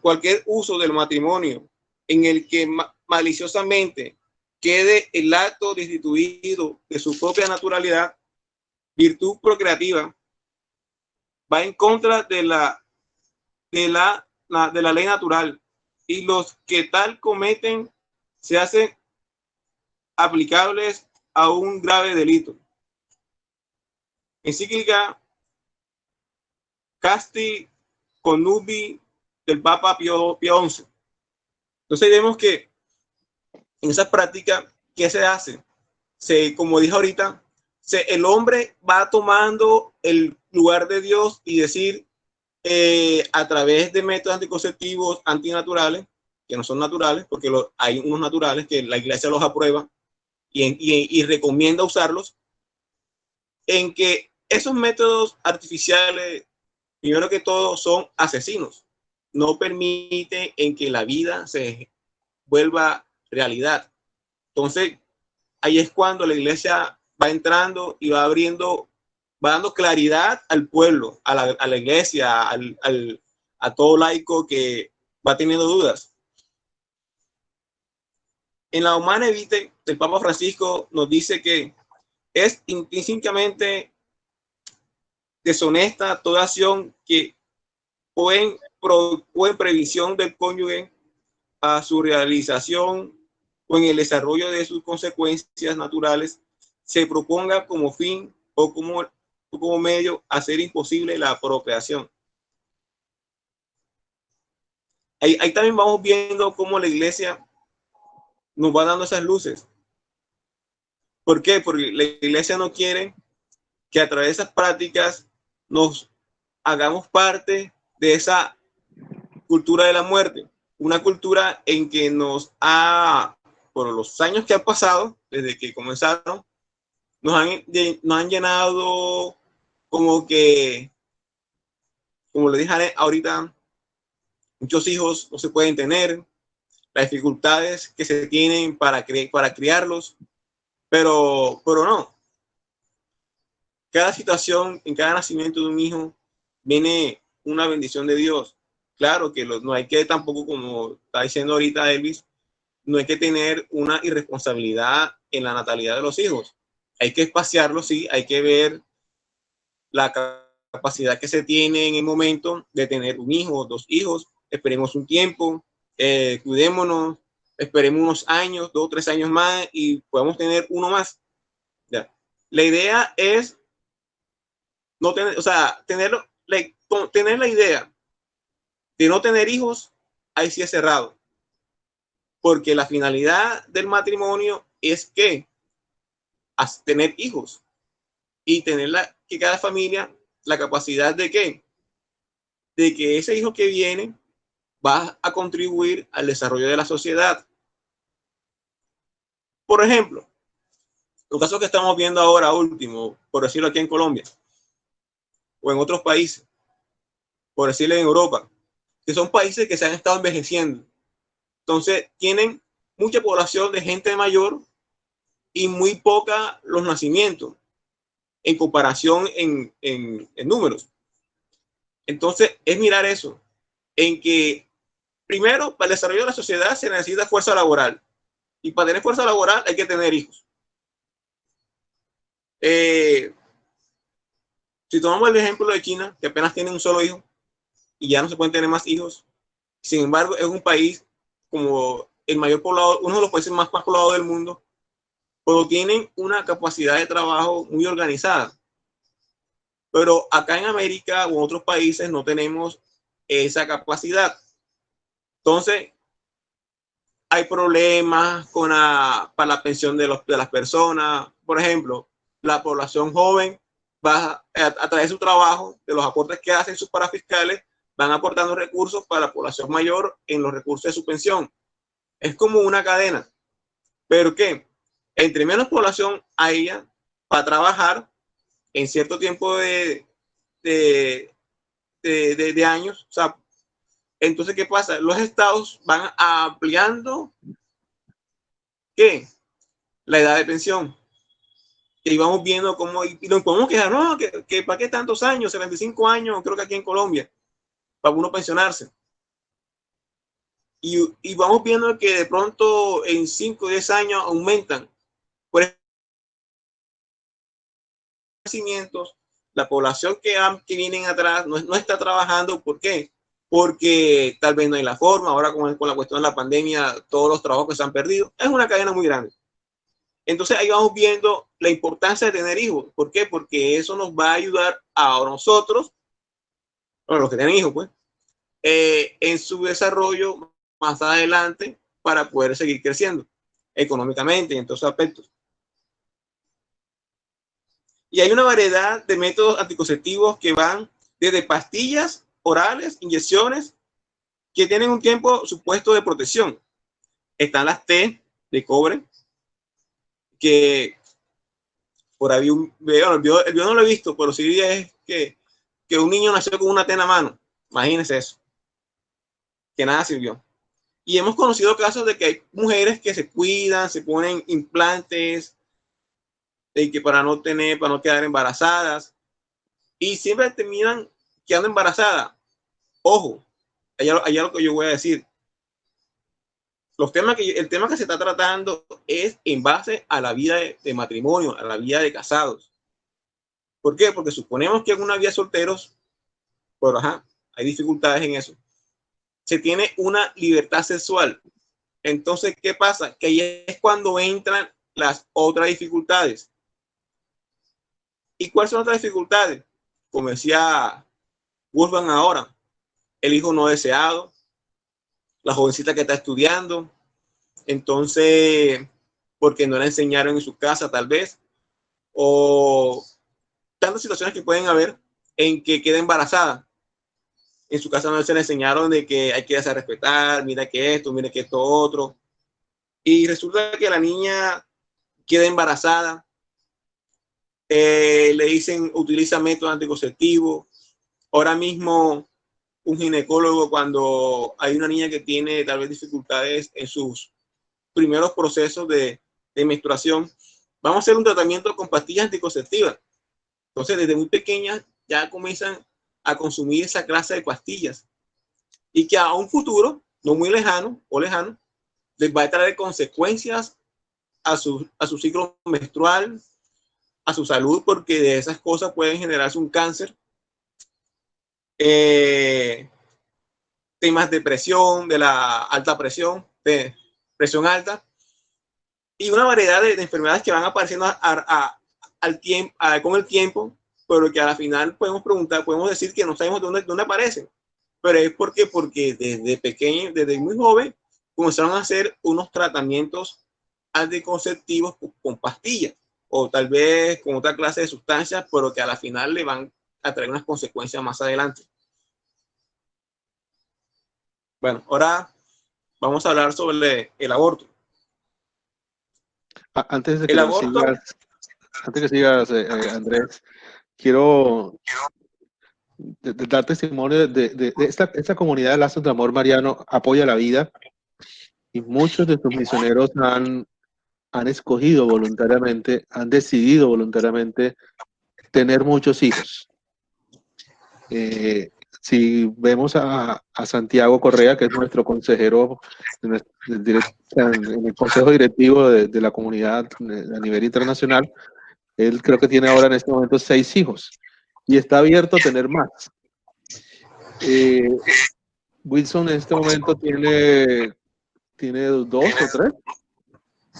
cualquier uso del matrimonio en el que maliciosamente quede el acto destituido de su propia naturalidad, virtud procreativa, va en contra de la ley natural, y los que tal cometen se hacen aplicables a un grave delito. Encíclica Casti Connubii del Papa Pío XI. Entonces vemos que en esa práctica, ¿qué se hace? Como dije ahorita, el hombre va tomando el lugar de Dios y decir, a través de métodos anticonceptivos antinaturales, que no son naturales, porque hay unos naturales que la iglesia los aprueba y recomienda usarlos, en que esos métodos artificiales, primero que todo, son asesinos. No permiten en que la vida se vuelva realidad. Entonces, ahí es cuando la iglesia va entrando y va abriendo, va dando claridad al pueblo, a la iglesia, a todo laico que va teniendo dudas. En la Humanae Vitae, el Papa Francisco nos dice que es intrínsecamente deshonesta toda acción que pone en previsión del cónyuge a su realización o en el desarrollo de sus consecuencias naturales se proponga como fin o como medio a hacer imposible la procreación. Ahí también vamos viendo cómo la iglesia nos va dando esas luces. ¿Por qué? Porque la iglesia no quiere que a través de esas prácticas nos hagamos parte de esa cultura de la muerte, una cultura en que nos ha por los años que han pasado, desde que comenzaron, nos han llenado como que, como le dije ahorita, muchos hijos no se pueden tener, las dificultades que se tienen para criarlos, pero no. Cada situación, en cada nacimiento de un hijo, viene una bendición de Dios. Claro que no hay que tampoco, como está diciendo ahorita Elvis, no hay que tener una irresponsabilidad en la natalidad de los hijos. Hay que espaciarlo, sí, hay que ver la capacidad que se tiene en el momento de tener un hijo, 2 hijos. Esperemos un tiempo, cuidémonos, esperemos unos años, 2 o 3 años más y podemos tener uno más. Ya. La idea es no tener, o sea, tener la idea de no tener hijos, ahí sí es cerrado. Porque la finalidad del matrimonio es que tener hijos y tener que cada familia la capacidad de que ese hijo que viene va a contribuir al desarrollo de la sociedad. Por ejemplo, los casos que estamos viendo ahora último, por decirlo aquí en Colombia o en otros países, por decirlo en Europa, que son países que se han estado envejeciendo. Entonces, tienen mucha población de gente mayor y muy poca los nacimientos en comparación en números. Entonces, es mirar eso, en que primero, para el desarrollo de la sociedad se necesita fuerza laboral. Y para tener fuerza laboral hay que tener hijos. Si tomamos el ejemplo de China, que apenas tiene un solo hijo y ya no se pueden tener más hijos, sin embargo, es un país como el mayor poblado, uno de los países más poblados del mundo, pero tienen una capacidad de trabajo muy organizada. Pero acá en América o en otros países no tenemos esa capacidad. Entonces, hay problemas para la pensión de las personas. Por ejemplo, la población joven va a través de su trabajo, de los aportes que hacen sus parafiscales, van aportando recursos para la población mayor en los recursos de su pensión. Es como una cadena. ¿Pero qué? Entre menos población haya para trabajar en cierto tiempo de años, o sea, entonces, ¿qué pasa? Los estados van ampliando, ¿qué? La edad de pensión. Y vamos viendo cómo, y nos podemos quejar, no, que ¿para qué tantos años? 75 años, creo que aquí en Colombia, para uno pensionarse. Y vamos viendo que de pronto en 5 o 10 años aumentan. Por crecimientos, la población que vienen atrás no está trabajando. ¿Por qué? Porque tal vez no hay la forma. Ahora con la cuestión de la pandemia, todos los trabajos que se han perdido. Es una cadena muy grande. Entonces ahí vamos viendo la importancia de tener hijos. ¿Por qué? Porque eso nos va a ayudar a nosotros, bueno, los que tienen hijos, pues, en su desarrollo más adelante para poder seguir creciendo económicamente y en todos aspectos. Y hay una variedad de métodos anticonceptivos que van desde pastillas orales, inyecciones, que tienen un tiempo supuesto de protección. Están las T de cobre, que por ahí el video no lo he visto, pero sí es que un niño nació con una T en la mano. Imagínense eso. Que nada sirvió. Y hemos conocido casos de que hay mujeres que se cuidan, se ponen implantes, de que para no quedar embarazadas, y siempre terminan quedando embarazadas. Ojo, allá lo que yo voy a decir. El tema que se está tratando es en base a la vida de matrimonio, a la vida de casados. ¿Por qué? Porque suponemos que en una vida solteros, pero hay dificultades en eso. Se tiene una libertad sexual. Entonces, ¿qué pasa? Que ahí es cuando entran las otras dificultades. ¿Y cuáles son otras dificultades? Como decía Wolfgang ahora, el hijo no deseado, la jovencita que está estudiando, entonces, porque no la enseñaron en su casa tal vez, o tantas situaciones que pueden haber en que queda embarazada. En su casa no se le enseñaron de que hay que hacer respetar, mira que esto otro. y resulta que la niña queda embarazada, le dicen utiliza método anticonceptivo. Ahora mismo un ginecólogo, cuando hay una niña que tiene tal vez dificultades en sus primeros procesos de menstruación, vamos a hacer un tratamiento con pastillas anticonceptivas. Entonces, desde muy pequeñas ya comienzan a consumir esa clase de pastillas y que a un futuro, no muy lejano o lejano, les va a traer consecuencias a su ciclo menstrual, a su salud, porque de esas cosas pueden generarse un cáncer, temas de presión, de la alta presión, de presión alta, y una variedad de enfermedades que van apareciendo al tiempo, con el tiempo, pero que a la final podemos preguntar, podemos decir que no sabemos dónde aparecen, pero es porque desde pequeño, desde muy joven, comenzaron a hacer unos tratamientos anticonceptivos con pastillas, o tal vez con otra clase de sustancias, pero que a la final le van a traer unas consecuencias más adelante. Bueno, ahora vamos a hablar sobre el aborto. Antes de que El aborto, sigas, Andrés, quiero dar testimonio de esta comunidad de Lazos de Amor Mariano apoya la vida, y muchos de sus misioneros han escogido voluntariamente, han decidido voluntariamente tener muchos hijos. Si vemos a Santiago Correa, que es nuestro consejero en el consejo directivo de la comunidad a nivel internacional, él creo que tiene ahora en este momento 6 hijos y está abierto a tener más. Wilson en este momento tiene 2 o 3,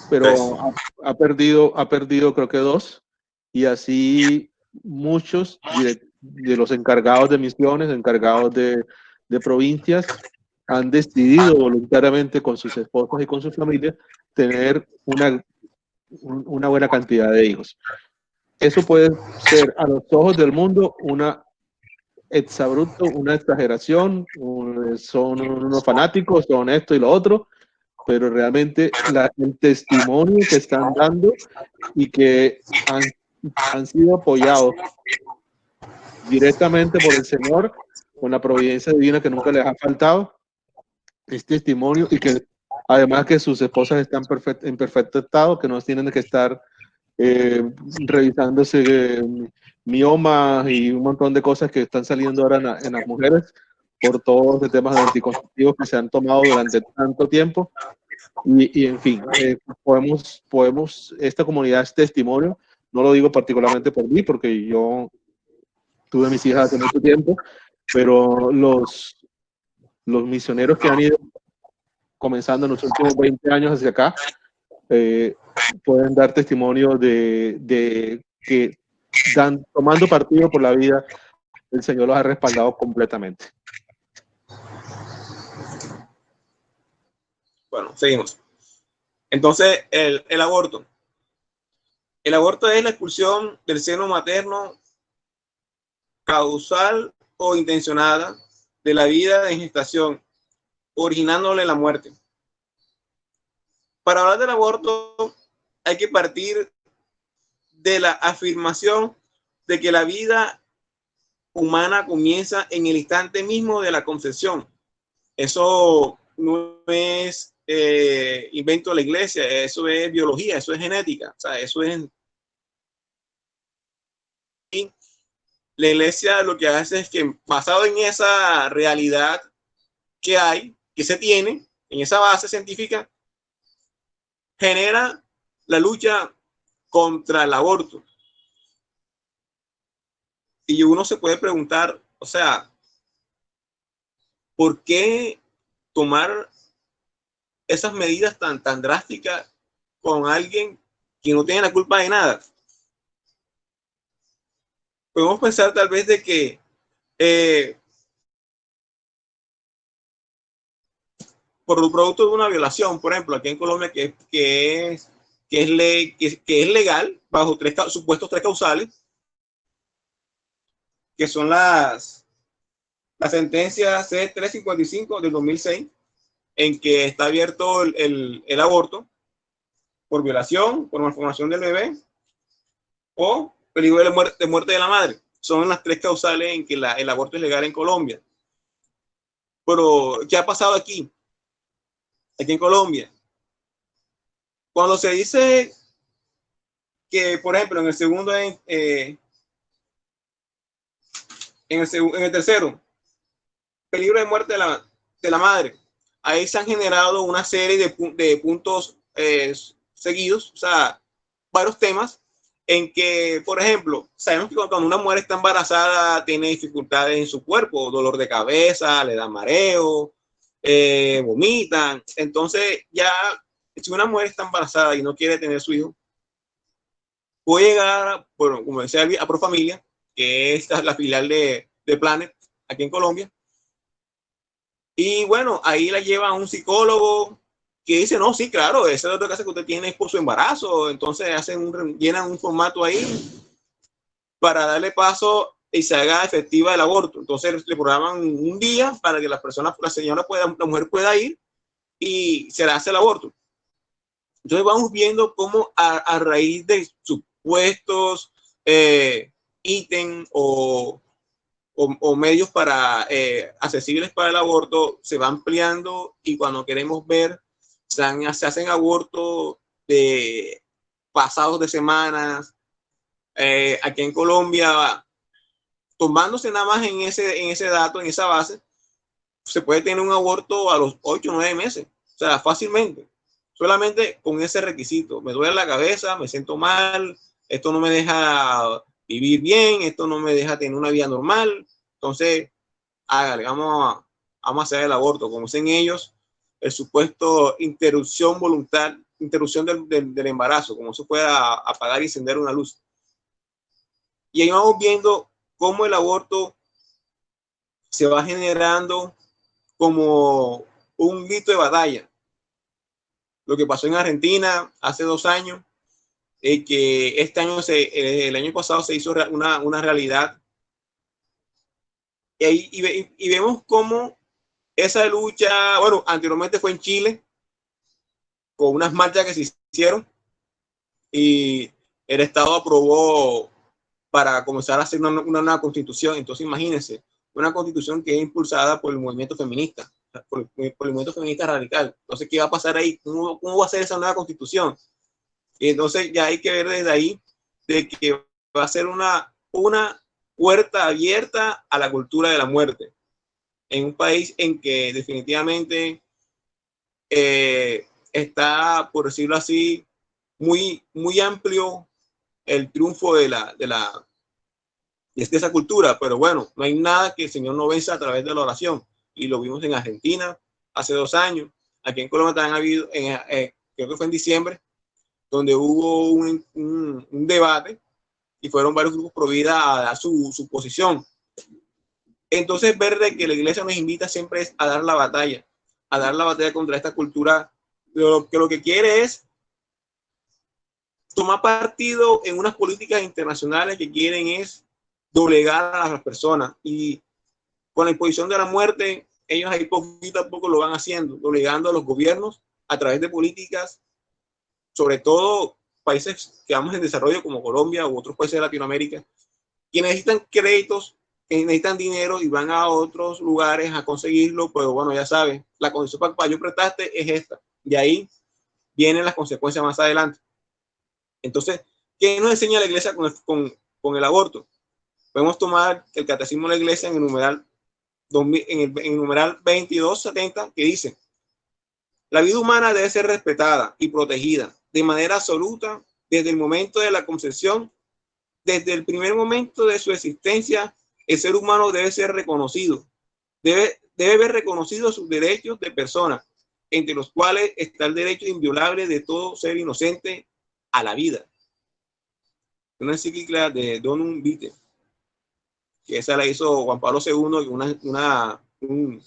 pero ha perdido creo que 2, y así muchos de los encargados de misiones, encargados de provincias, han decidido voluntariamente con sus esposas y con sus familias tener una buena cantidad de hijos. Eso puede ser a los ojos del mundo una exabrupto, una exageración, son unos fanáticos, son esto y lo otro, pero realmente el testimonio que están dando y que han sido apoyados directamente por el Señor, con la providencia divina que nunca les ha faltado, es testimonio, y que además que sus esposas están en perfecto estado, que no tienen que estar revisándose miomas y un montón de cosas que están saliendo ahora en las mujeres por todos los temas de anticonceptivos que se han tomado durante tanto tiempo. Y en fin, esta comunidad es testimonio. No lo digo particularmente por mí, porque yo tuve mis hijas hace mucho tiempo, pero los misioneros que han ido comenzando en los últimos 20 años hacia acá, pueden dar testimonio de que tomando partido por la vida, el Señor los ha respaldado completamente. bueno, seguimos. Entonces, el aborto. El aborto es la expulsión del seno materno causal o intencionada de la vida en gestación, originándole la muerte. Para hablar del aborto hay que partir de la afirmación de que la vida humana comienza en el instante mismo de la concepción. Eso no es invento de la iglesia, eso es biología, eso es genética, o sea, eso es... Y la iglesia lo que hace es que, basado en esa realidad que hay, que se tiene, en esa base científica, genera la lucha contra el aborto. Y uno se puede preguntar, o sea, ¿por qué tomar esas medidas tan drásticas con alguien que no tiene la culpa de nada? Podemos pensar tal vez de que por el producto de una violación, por ejemplo, aquí en Colombia, que es legal bajo supuestos 3 causales, que son la sentencia C355 del 2006, en que está abierto el aborto, por violación, por malformación del bebé o peligro de muerte de la madre. Son las tres causales en que el aborto es legal en Colombia. Pero, ¿qué ha pasado aquí? Aquí en Colombia. Cuando se dice que, por ejemplo, en el segundo, en el tercero, peligro de muerte de la madre, ahí se han generado una serie de puntos seguidos, o sea, varios temas en que, por ejemplo, sabemos que cuando una mujer está embarazada tiene dificultades en su cuerpo, dolor de cabeza, le da mareo, vomitan. Entonces, ya, si una mujer está embarazada y no quiere tener su hijo, puede llegar, bueno, como decía, a Profamilia, que es la filial de Planet aquí en Colombia. Y bueno, ahí la lleva a un psicólogo que dice, no, sí, claro, esa es otra cosa que usted tiene es por su embarazo. Entonces llenan un formato ahí para darle paso y se haga efectiva el aborto. Entonces le programan un día para que la mujer pueda ir y se le hace el aborto. Entonces vamos viendo cómo a raíz de supuestos ítems o medios accesibles para el aborto se va ampliando, y cuando queremos ver se hacen abortos de pasados de semanas. Aquí en Colombia, tomándose nada más en ese dato, en esa base, se puede tener un aborto a los 8 o 9 meses, o sea, fácilmente, solamente con ese requisito. Me duele la cabeza, me siento mal, esto no me deja vivir bien, esto no me deja tener una vida normal. Entonces, hágale, vamos a hacer el aborto, como dicen ellos, el supuesto interrupción voluntaria, interrupción del embarazo, como se puede apagar y encender una luz. Y ahí vamos viendo cómo el aborto se va generando como un grito de batalla. Lo que pasó en Argentina hace 2 años, que este año, el año pasado se hizo una realidad. Y vemos cómo esa lucha, bueno, anteriormente fue en Chile, con unas marchas que se hicieron, y el Estado aprobó para comenzar a hacer una nueva constitución. Entonces, imagínense, una constitución que es impulsada por el movimiento feminista, por el movimiento feminista radical. Entonces, ¿qué va a pasar ahí? ¿Cómo va a ser esa nueva constitución? Y entonces ya hay que ver desde ahí de que va a ser una puerta abierta a la cultura de la muerte, en un país en que definitivamente está, por decirlo así, muy, muy amplio el triunfo de esa cultura. Pero bueno, no hay nada que el Señor no venza a través de la oración, y lo vimos en Argentina hace 2 años. Aquí en Colombia también ha habido, creo que fue en diciembre, donde hubo un debate y fueron varios grupos pro vida a dar su posición. Entonces, ver de que la iglesia nos invita siempre es a dar la batalla contra esta cultura, que lo que quiere es tomar partido en unas políticas internacionales que quieren es doblegar a las personas, y con la imposición de la muerte, ellos ahí poquito a poco lo van haciendo, doblegando a los gobiernos a través de políticas, sobre todo países que vamos en desarrollo como Colombia u otros países de Latinoamérica, que necesitan créditos, que necesitan dinero y van a otros lugares a conseguirlo. Pero bueno, ya saben, la condición para yo prestarte es esta, y ahí vienen las consecuencias más adelante. Entonces, ¿qué nos enseña la iglesia con el aborto? Podemos tomar el catecismo de la iglesia en el numeral 2270, que dice: la vida humana debe ser respetada y protegida de manera absoluta desde el momento de la concepción. Desde el primer momento de su existencia, el ser humano debe ser reconocido. Debe ver reconocidos sus derechos de persona, entre los cuales está el derecho inviolable de todo ser inocente a la vida. Una encíclica de Donum Vitae, que esa la hizo Juan Pablo II, un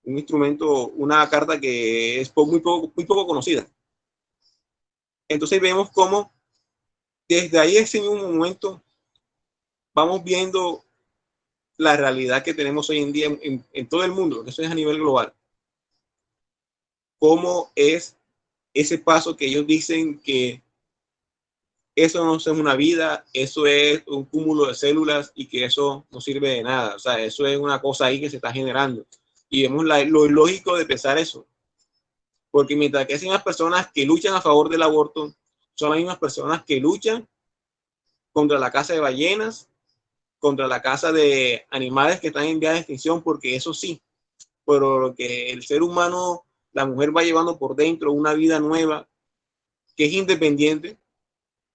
instrumento, una carta que es muy poco conocida. Entonces vemos cómo desde ahí, ese mismo momento, vamos viendo la realidad que tenemos hoy en día en todo el mundo, porque eso es a nivel global. Cómo es ese paso que ellos dicen que eso no es una vida, eso es un cúmulo de células y que eso no sirve de nada. O sea, eso es una cosa ahí que se está generando. Y vemos lo ilógico de pensar eso. Porque mientras que hay unas personas que luchan a favor del aborto, son las mismas personas que luchan contra la caza de ballenas, contra la caza de animales que están en vía de extinción, porque eso sí, pero lo que el ser humano, la mujer va llevando por dentro una vida nueva, que es independiente,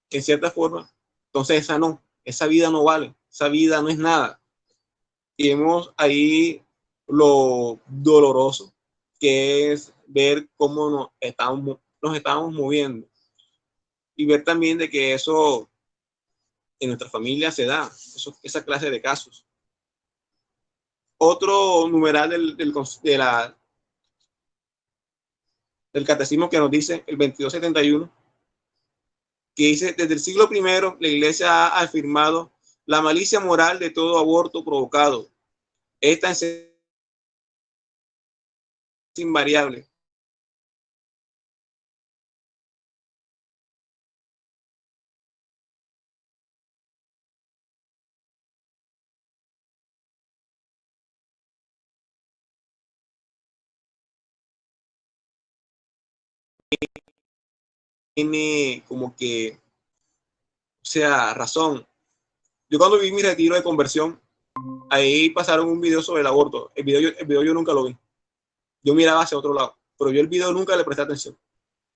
en cierta forma, entonces esa vida no vale, esa vida no es nada. Y vemos ahí lo doloroso que es ver cómo nos estamos moviendo y ver también de que eso en nuestra familia se da, esa clase de casos. Otro numeral del catecismo que nos dice el 2271, que dice: desde el siglo I la Iglesia ha afirmado la malicia moral de todo aborto provocado. Esta es invariable. Tiene como que, o sea, razón. Yo cuando vi mi retiro de conversión, ahí pasaron un video sobre el aborto. El video yo nunca lo vi. Yo miraba hacia otro lado, pero yo el video nunca le presté atención.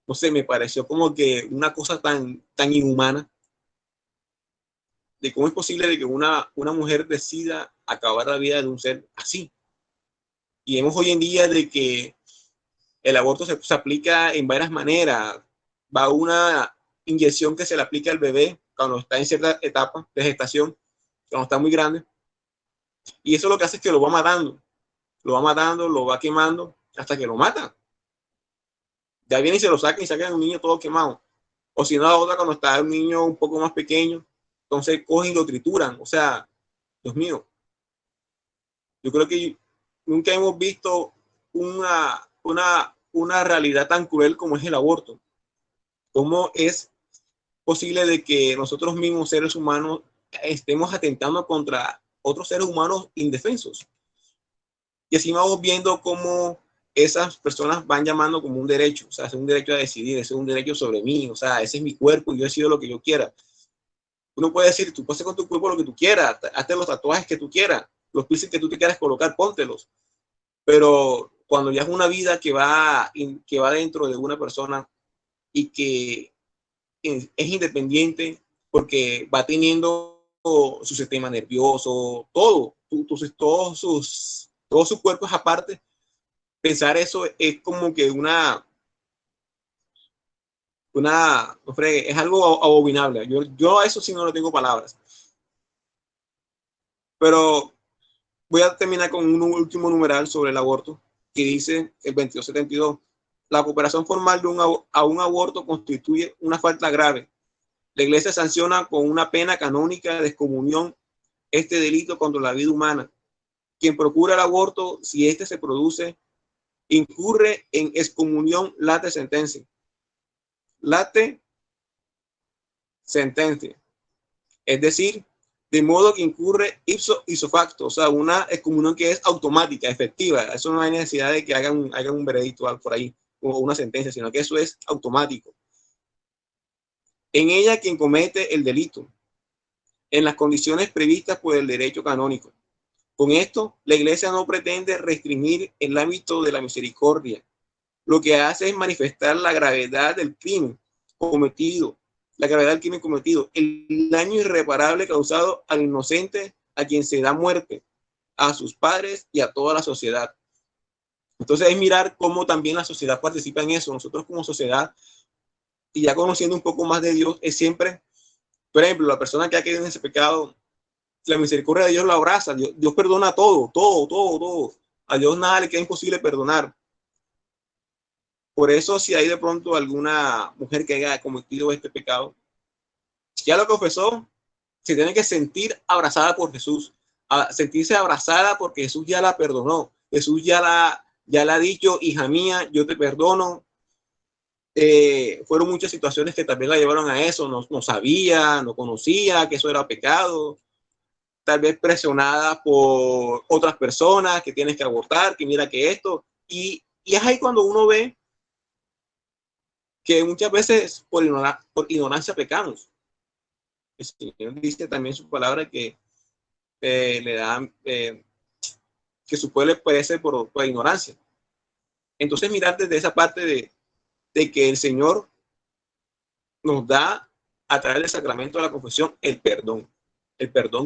No sé, me pareció como que una cosa tan inhumana, de cómo es posible de que una mujer decida acabar la vida de un ser así. Y vemos hoy en día de que el aborto se aplica en varias maneras. Va una inyección que se le aplica al bebé cuando está en cierta etapa de gestación, cuando está muy grande. Y eso lo que hace es que lo va matando, lo va quemando hasta que lo mata. Ya viene y se lo sacan y sacan a un niño todo quemado. O si no, la otra cuando está un niño un poco más pequeño, entonces cogen y lo trituran. O sea, Dios mío, yo creo que nunca hemos visto una realidad tan cruel como es el aborto. ¿Cómo es posible de que nosotros mismos, seres humanos, estemos atentando contra otros seres humanos indefensos? Y así vamos viendo cómo esas personas van llamando como un derecho, o sea, es un derecho a decidir, es un derecho sobre mí, o sea, ese es mi cuerpo y yo decido lo que yo quiera. Uno puede decir, tú puedes hacer con tu cuerpo lo que tú quieras, hazte los tatuajes que tú quieras, los piercings que tú te quieras colocar, póntelos. Pero cuando ya es una vida que va dentro de una persona y que es independiente porque va teniendo su sistema nervioso, todos sus cuerpos aparte, pensar eso es como que es algo abominable. Yo a eso sí no le tengo palabras. Pero voy a terminar con un último numeral sobre el aborto, que dice el 2272. La cooperación formal a un aborto constituye una falta grave. La Iglesia sanciona con una pena canónica de excomunión este delito contra la vida humana. Quien procura el aborto, si éste se produce, incurre en excomunión late sentencia. Late sentencia. Es decir, de modo que incurre ipso facto, o sea, una excomunión que es automática, efectiva. Eso no hay necesidad de que hagan un veredicto por ahí o una sentencia, sino que eso es automático. En ella quien comete el delito, en las condiciones previstas por el derecho canónico. Con esto, la Iglesia no pretende restringir el ámbito de la misericordia. Lo que hace es manifestar la gravedad del crimen cometido, el daño irreparable causado al inocente a quien se da muerte, a sus padres y a toda la sociedad. Entonces es mirar cómo también la sociedad participa en eso. Nosotros como sociedad, y ya conociendo un poco más de Dios, es siempre, por ejemplo, la persona que ha caído en ese pecado, la misericordia de Dios lo abraza. Dios perdona todo. A Dios nada le queda imposible perdonar. Por eso, si hay de pronto alguna mujer que haya cometido este pecado, ya lo confesó, se tiene que sentir abrazada por Jesús, sentirse abrazada porque Jesús ya la perdonó. Jesús ya la ha dicho: hija mía, yo te perdono, fueron muchas situaciones que también la llevaron a eso, no sabía, no conocía que eso era pecado, tal vez presionada por otras personas que tienes que abortar, que mira que esto, y es ahí cuando uno ve que muchas veces por ignorancia pecamos. El Señor dice también en su palabra que le dan, que su pueblo puede ser por ignorancia. Entonces mirar desde esa parte de que el Señor nos da a través del sacramento de la confesión el perdón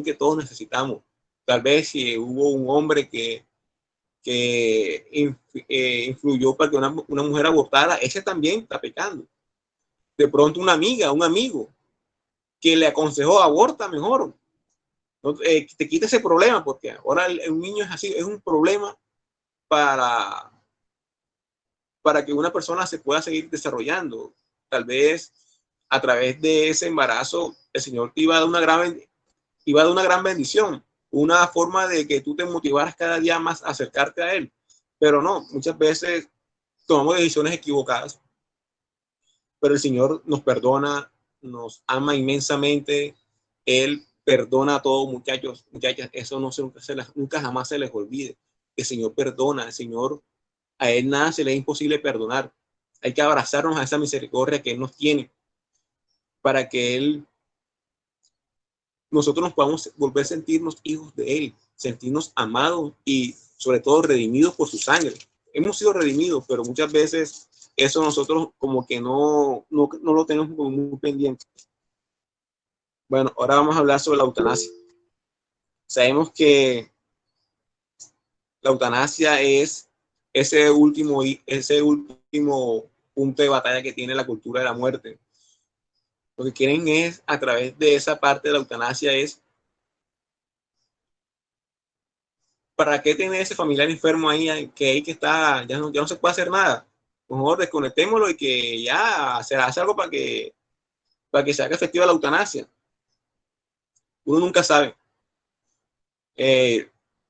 que todos necesitamos. Tal vez si hubo un hombre que influyó para que una mujer abortara, ese también está pecando. De pronto una amiga, un amigo que le aconsejó aborta mejor, no, te quita ese problema, porque ahora un niño es así, es un problema para que una persona se pueda seguir desarrollando. Tal vez a través de ese embarazo el Señor te iba a dar una gran bendición, una forma de que tú te motivaras cada día más a acercarte a Él. Pero no, muchas veces tomamos decisiones equivocadas, pero el Señor nos perdona, nos ama inmensamente, Él perdona a todos, muchachos, muchachas, eso nunca jamás se les olvide. El Señor perdona, el Señor, a Él nada se le es imposible perdonar. Hay que abrazarnos a esa misericordia que Él nos tiene para que nosotros nos podamos volver a sentirnos hijos de Él, sentirnos amados y sobre todo redimidos por su sangre. Hemos sido redimidos, pero muchas veces eso nosotros como que no lo tenemos como muy pendiente. Bueno, ahora vamos a hablar sobre la eutanasia. Sabemos que la eutanasia es ese último punto de batalla que tiene la cultura de la muerte. Lo que quieren es, a través de esa parte de la eutanasia, es ¿para qué tener ese familiar enfermo ahí que está, ya no se puede hacer nada? Mejor desconectémoslo y que ya se hace algo para que se haga efectiva la eutanasia. Uno nunca sabe.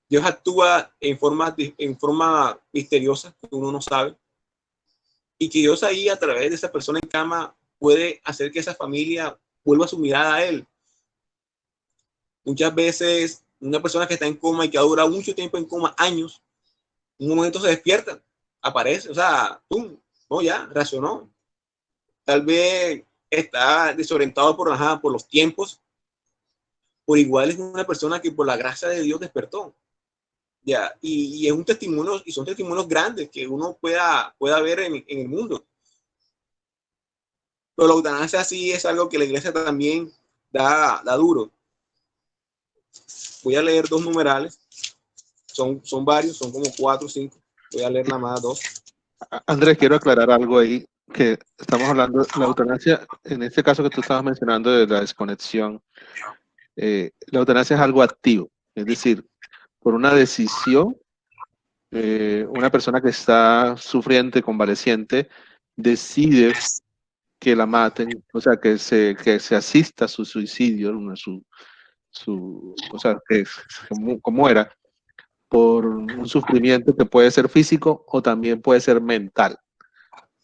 Dios actúa en forma misteriosa que uno no sabe. Y que Dios ahí, a través de esa persona en cama, puede hacer que esa familia vuelva su mirada a Él. Muchas veces, una persona que está en coma y que ha durado mucho tiempo en coma, años, en un momento se despierta, aparece, o sea, ¡pum! No, ya, reaccionó. Tal vez está desorientado por los tiempos, por igual es una persona que por la gracia de Dios despertó. Ya, y es un testimonio, y son testimonios grandes que uno pueda ver en el mundo. Pero la eutanasia sí es algo que la iglesia también da duro. Voy a leer dos numerales, son varios, son como 4 o 5. Voy a leer nada más 2. Andrés, quiero aclarar algo ahí, que estamos hablando de la eutanasia, en este caso que tú estabas mencionando de la desconexión, la eutanasia es algo activo, es decir, por una decisión, una persona que está sufriente, convaleciente, decide que la maten, o sea, que se asista a su suicidio, o sea, que muera por un sufrimiento que puede ser físico o también puede ser mental.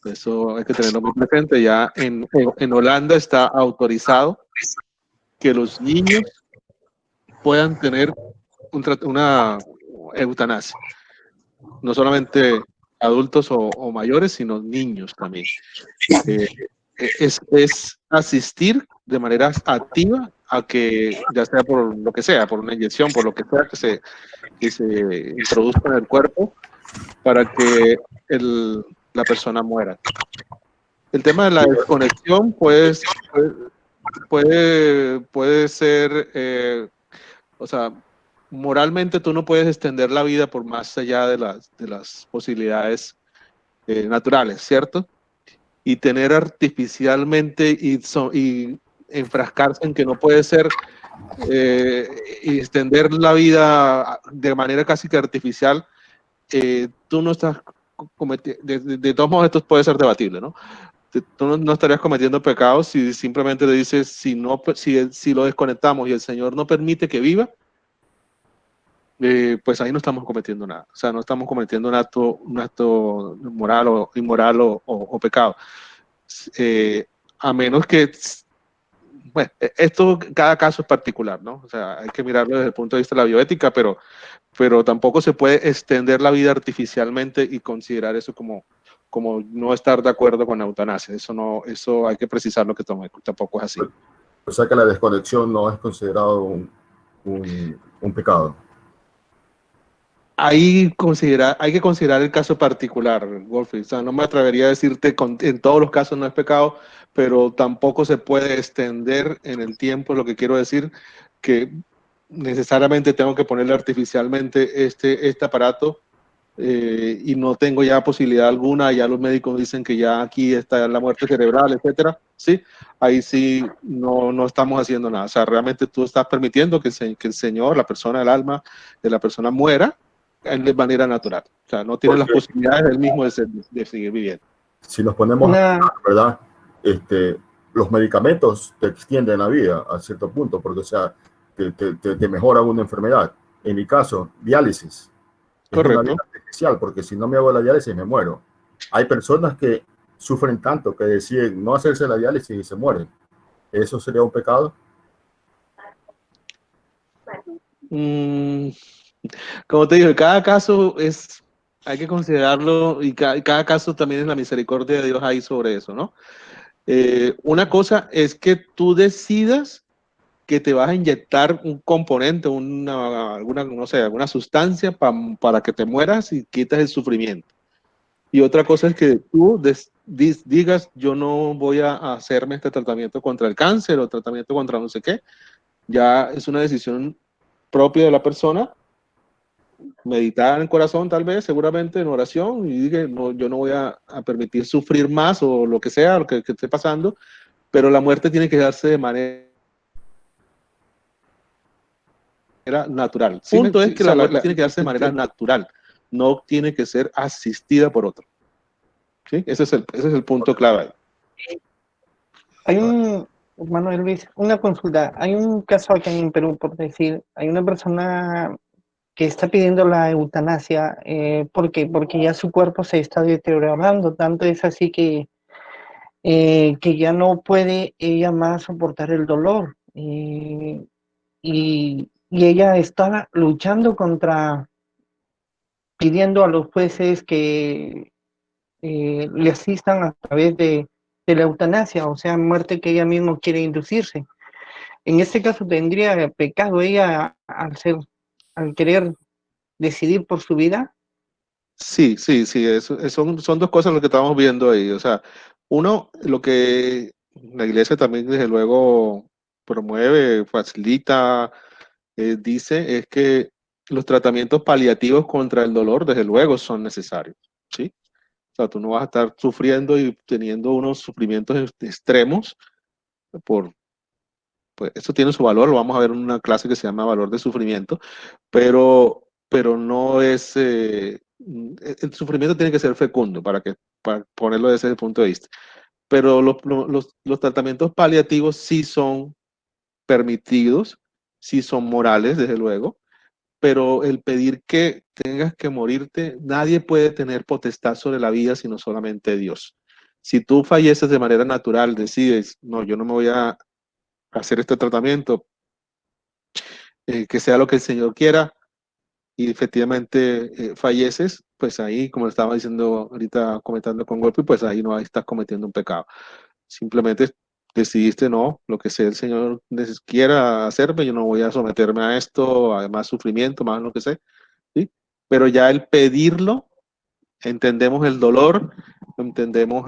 Eso hay que tenerlo muy presente. Ya en Holanda está autorizado que los niños puedan tener una eutanasia. No solamente adultos o mayores, sino niños también. Es asistir de manera activa a que, ya sea por lo que sea, por una inyección, por lo que sea que se introduzca en el cuerpo, para que la persona muera. El tema de la desconexión, pues, puede ser, o sea, moralmente tú no puedes extender la vida por más allá de las posibilidades naturales, ¿cierto? Y tener artificialmente y enfrascarse en que no puede ser y extender la vida de manera casi que artificial, tú no estás cometiendo, de todos modos esto puede ser debatible, ¿no? Tú no estarías cometiendo pecados si simplemente le dices, si lo desconectamos y el Señor no permite que viva, pues ahí no estamos cometiendo nada. O sea, no estamos cometiendo un acto moral o inmoral o pecado. a menos que, bueno, esto, cada caso es particular, ¿no? O sea, hay que mirarlo desde el punto de vista de la bioética, pero tampoco se puede extender la vida artificialmente y considerar eso como no estar de acuerdo con la eutanasia. Eso no, eso hay que precisarlo que tampoco es así. O sea que la desconexión no es considerado un pecado. Hay que considerar el caso particular, Wolfie. O sea, no me atrevería a decirte en todos los casos no es pecado, pero tampoco se puede extender en el tiempo. Lo que quiero decir que necesariamente tengo que ponerle artificialmente este aparato y no tengo ya posibilidad alguna. Ya los médicos dicen que ya aquí está la muerte cerebral, etcétera. Sí, ahí sí no estamos haciendo nada. O sea, realmente tú estás permitiendo que el Señor, la persona, el alma de la persona muera de manera natural. O sea, no tiene las Porque posibilidades él mismo de seguir viviendo. si nos ponemos Una, a pensar, ¿verdad? Los medicamentos te extienden la vida a cierto punto, porque, o sea, te mejora una enfermedad. En mi caso, diálisis es una vida Correcto. especial, porque si no me hago la diálisis me muero. Hay personas que sufren tanto que deciden no hacerse la diálisis y se mueren. ¿Eso sería un pecado? Mm, como te digo, cada caso hay que considerarlo y cada caso también es la misericordia de Dios ahí sobre eso, ¿no? Una cosa es que tú decidas que te vas a inyectar un componente, no sé, alguna sustancia para que te mueras y quitas el sufrimiento. Y otra cosa es que tú digas, yo no voy a hacerme este tratamiento contra el cáncer o tratamiento contra no sé qué. Ya es una decisión propia de la persona, meditar en el corazón tal vez, seguramente en oración, y diga, no, yo no voy a permitir sufrir más o lo que sea, lo que esté pasando, pero la muerte tiene que darse de manera natural. El punto es que la muerte tiene que darse de manera natural, no tiene que ser asistida por otro. ¿Sí? Ese es el punto clave. hay un, Manuel Luis, una consulta. Hay un caso aquí en Perú, por decir, hay una persona que está pidiendo la eutanasia, ¿por qué? Porque ya su cuerpo se está deteriorando, tanto es así que ya no puede ella más soportar el dolor. Y ella está luchando pidiendo a los jueces que le asistan a través de la eutanasia, o sea, muerte que ella misma quiere inducirse. En este caso tendría pecado ella al querer decidir por su vida. Sí, sí, sí, son dos cosas lo que estamos viendo ahí. O sea, uno, lo que la iglesia también desde luego promueve, facilita, dice, es que los tratamientos paliativos contra el dolor, desde luego, son necesarios. ¿Sí? O sea, tú no vas a estar sufriendo y teniendo unos sufrimientos extremos pues eso tiene su valor, lo vamos a ver en una clase que se llama valor de sufrimiento, pero no es, el sufrimiento tiene que ser fecundo para ponerlo desde ese punto de vista. Pero los tratamientos paliativos sí son permitidos, sí son morales, desde luego, pero el pedir que tengas que morirte, nadie puede tener potestad sobre la vida sino solamente Dios. Si tú falleces de manera natural, decides, no, yo no me voy a hacer este tratamiento, que sea lo que el Señor quiera, y efectivamente falleces, pues ahí, como estaba diciendo ahorita, comentando con Golpe, pues ahí no estás cometiendo un pecado. Simplemente decidiste, no, lo que sea el Señor quiera hacerme, yo no voy a someterme a esto, a más sufrimiento, más lo que sea, ¿sí? Pero ya el pedirlo, entendemos el dolor, entendemos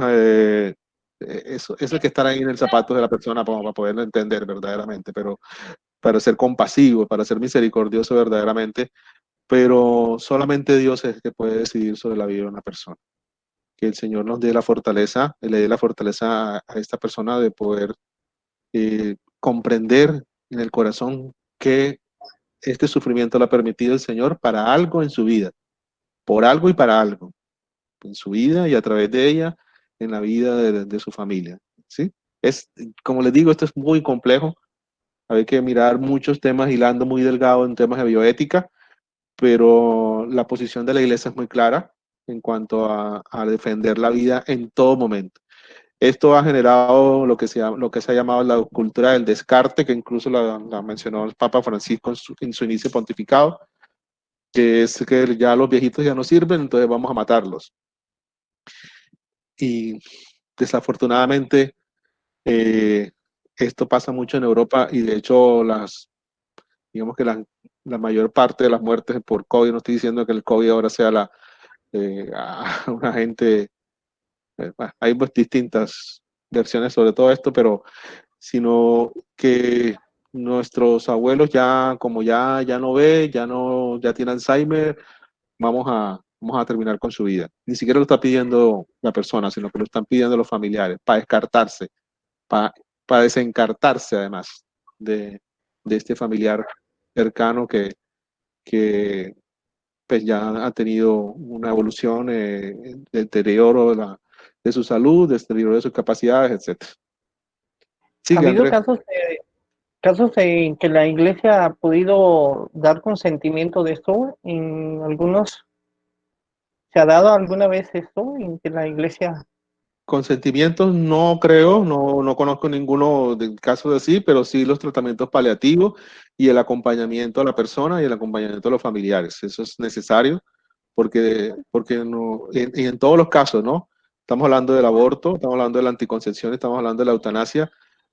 eso hay que estar ahí en el zapato de la persona para poderlo entender verdaderamente, pero para ser compasivo, para ser misericordioso verdaderamente, pero solamente Dios es el que puede decidir sobre la vida de una persona. Que el Señor nos dé la fortaleza, le dé la fortaleza a esta persona de poder comprender en el corazón que este sufrimiento lo ha permitido el Señor para algo en su vida, por algo y para algo, en su vida y a través de ella, en la vida de su familia. ¿Sí? Como les digo, esto es muy complejo. Hay que mirar muchos temas hilando muy delgado en temas de bioética, pero la posición de la iglesia es muy clara en cuanto a defender la vida en todo momento. Esto ha generado lo que se ha llamado la cultura del descarte, que incluso la mencionó el Papa Francisco en su inicio pontificado, que es que ya los viejitos ya no sirven, entonces vamos a matarlos. Y desafortunadamente esto pasa mucho en Europa y de hecho digamos que la mayor parte de las muertes por COVID, no estoy diciendo que el COVID ahora sea un agente, bueno, hay pues distintas versiones sobre todo esto, pero sino que nuestros abuelos ya, como ya no ve, ya tiene Alzheimer, vamos a terminar con su vida. Ni siquiera lo está pidiendo la persona, sino que lo están pidiendo los familiares, para descartarse, para desencartarse además de este familiar cercano que pues ya ha tenido una evolución, deterioro de su salud, deterioro de sus capacidades, etc. Ha Sigue, habido Andrés. casos en que la iglesia ha podido dar consentimiento de esto. En algunos, ¿se ha dado alguna vez esto en que la iglesia... Consentimientos no creo, no conozco ninguno del caso de sí, pero sí los tratamientos paliativos y el acompañamiento a la persona y el acompañamiento a los familiares. Eso es necesario porque no, en todos los casos, ¿no? Estamos hablando del aborto, estamos hablando de la anticoncepción, estamos hablando de la eutanasia.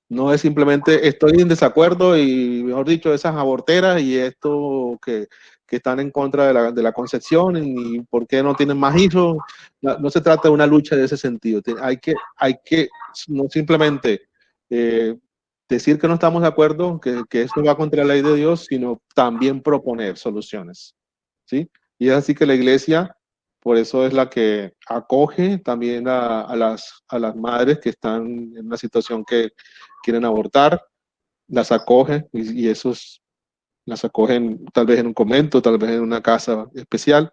No es simplemente estoy en desacuerdo y, mejor dicho, esas aborteras y esto que están en contra de la concepción y por qué no tienen más hijos. No se trata de una lucha de ese sentido. Hay que no simplemente decir que no estamos de acuerdo, que esto va contra la ley de Dios, sino también proponer soluciones. ¿Sí? Y es así que la iglesia, por eso es la que acoge también a las madres que están en una situación que quieren abortar, las acoge y esos las acogen tal vez en un convento, tal vez en una casa especial,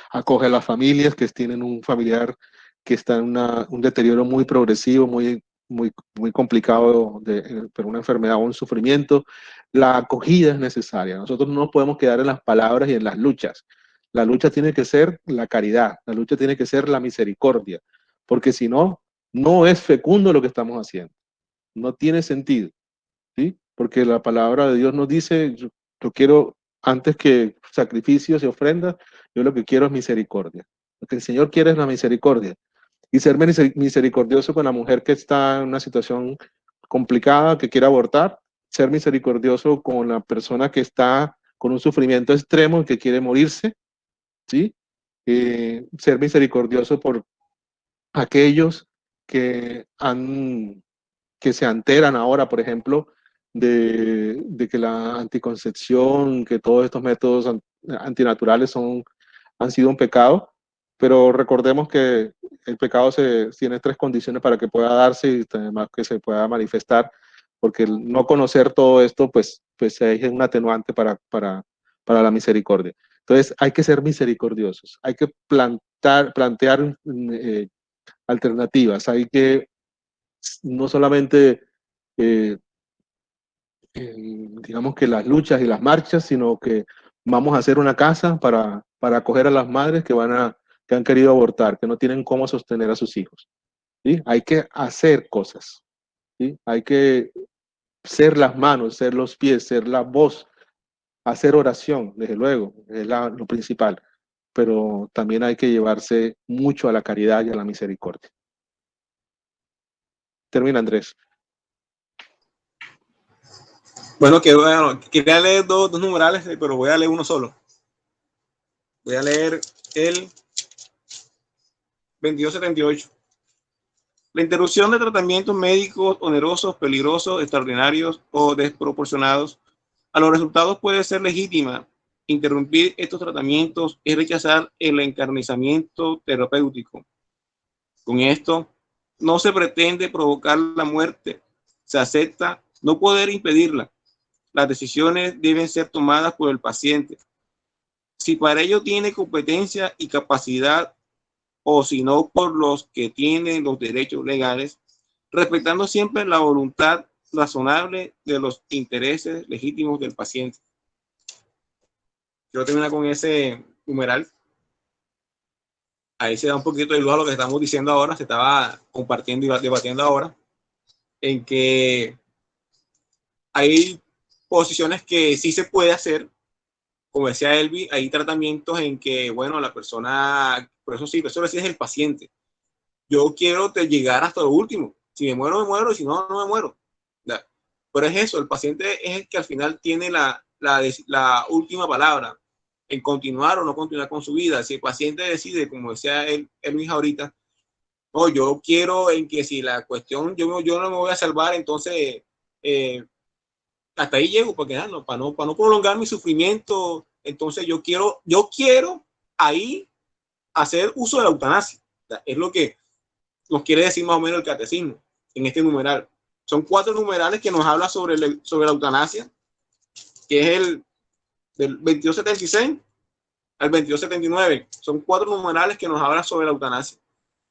acoge a las familias que tienen un familiar que está en un deterioro muy progresivo, muy complicado, por una enfermedad o un sufrimiento. La acogida es necesaria. Nosotros no nos podemos quedar en las palabras y en las luchas. La lucha tiene que ser la caridad, la lucha tiene que ser la misericordia, porque si no, no es fecundo lo que estamos haciendo. No tiene sentido, ¿sí? Porque la palabra de Dios nos dice, yo quiero, antes que sacrificios y ofrendas, yo lo que quiero es misericordia. Lo que el Señor quiere es la misericordia. Y ser misericordioso con la mujer que está en una situación complicada, que quiere abortar, ser misericordioso con la persona que está con un sufrimiento extremo y que quiere morirse, ¿sí? Ser misericordioso por aquellos que que se enteran ahora, por ejemplo, de que la anticoncepción, que todos estos métodos antinaturales han sido un pecado, pero recordemos que el pecado tiene tres condiciones para que pueda darse y además que se pueda manifestar, porque el no conocer todo esto, pues es un atenuante para la misericordia. Entonces hay que ser misericordiosos, hay que plantear alternativas, hay que no solamente eh, digamos que las luchas y las marchas, sino que vamos a hacer una casa para acoger a las madres que han querido abortar, que no tienen cómo sostener a sus hijos. ¿Sí? Hay que hacer cosas, ¿sí? Hay que ser las manos, ser los pies, ser la voz, hacer oración, desde luego, es lo principal, pero también hay que llevarse mucho a la caridad y a la misericordia. Termina, Andrés. Bueno, quería leer dos numerales, pero voy a leer uno solo. Voy a leer el 2278. La interrupción de tratamientos médicos onerosos, peligrosos, extraordinarios o desproporcionados a los resultados puede ser legítima. Interrumpir estos tratamientos es rechazar el encarnizamiento terapéutico. Con esto no se pretende provocar la muerte, se acepta no poder impedirla. Las decisiones deben ser tomadas por el paciente. Si para ello tiene competencia y capacidad, o si no por los que tienen los derechos legales, respetando siempre la voluntad razonable de los intereses legítimos del paciente. Quiero terminar con ese numeral. ahí se da un poquito de luz a lo que estamos diciendo ahora, se estaba compartiendo y debatiendo ahora, en que hay posiciones que sí se puede hacer, como decía Elvi, hay tratamientos en que, bueno, la persona, por eso sí, eso lo decía es el paciente. Yo quiero llegar hasta lo último. Si me muero, y si no, no me muero. Pero es eso, el paciente es el que al final tiene la última palabra en continuar o no continuar con su vida. Si el paciente decide, como decía Elvis ahorita, no, yo quiero en que si la cuestión, yo no me voy a salvar, entonces hasta ahí llego, porque no, para no prolongar mi sufrimiento, entonces yo quiero ahí hacer uso de la eutanasia. Es lo que nos quiere decir más o menos el catecismo en este numeral. Son 4 numerales que nos habla sobre la eutanasia, que es el del 2276 al 2279. Son 4 numerales que nos hablan sobre la eutanasia.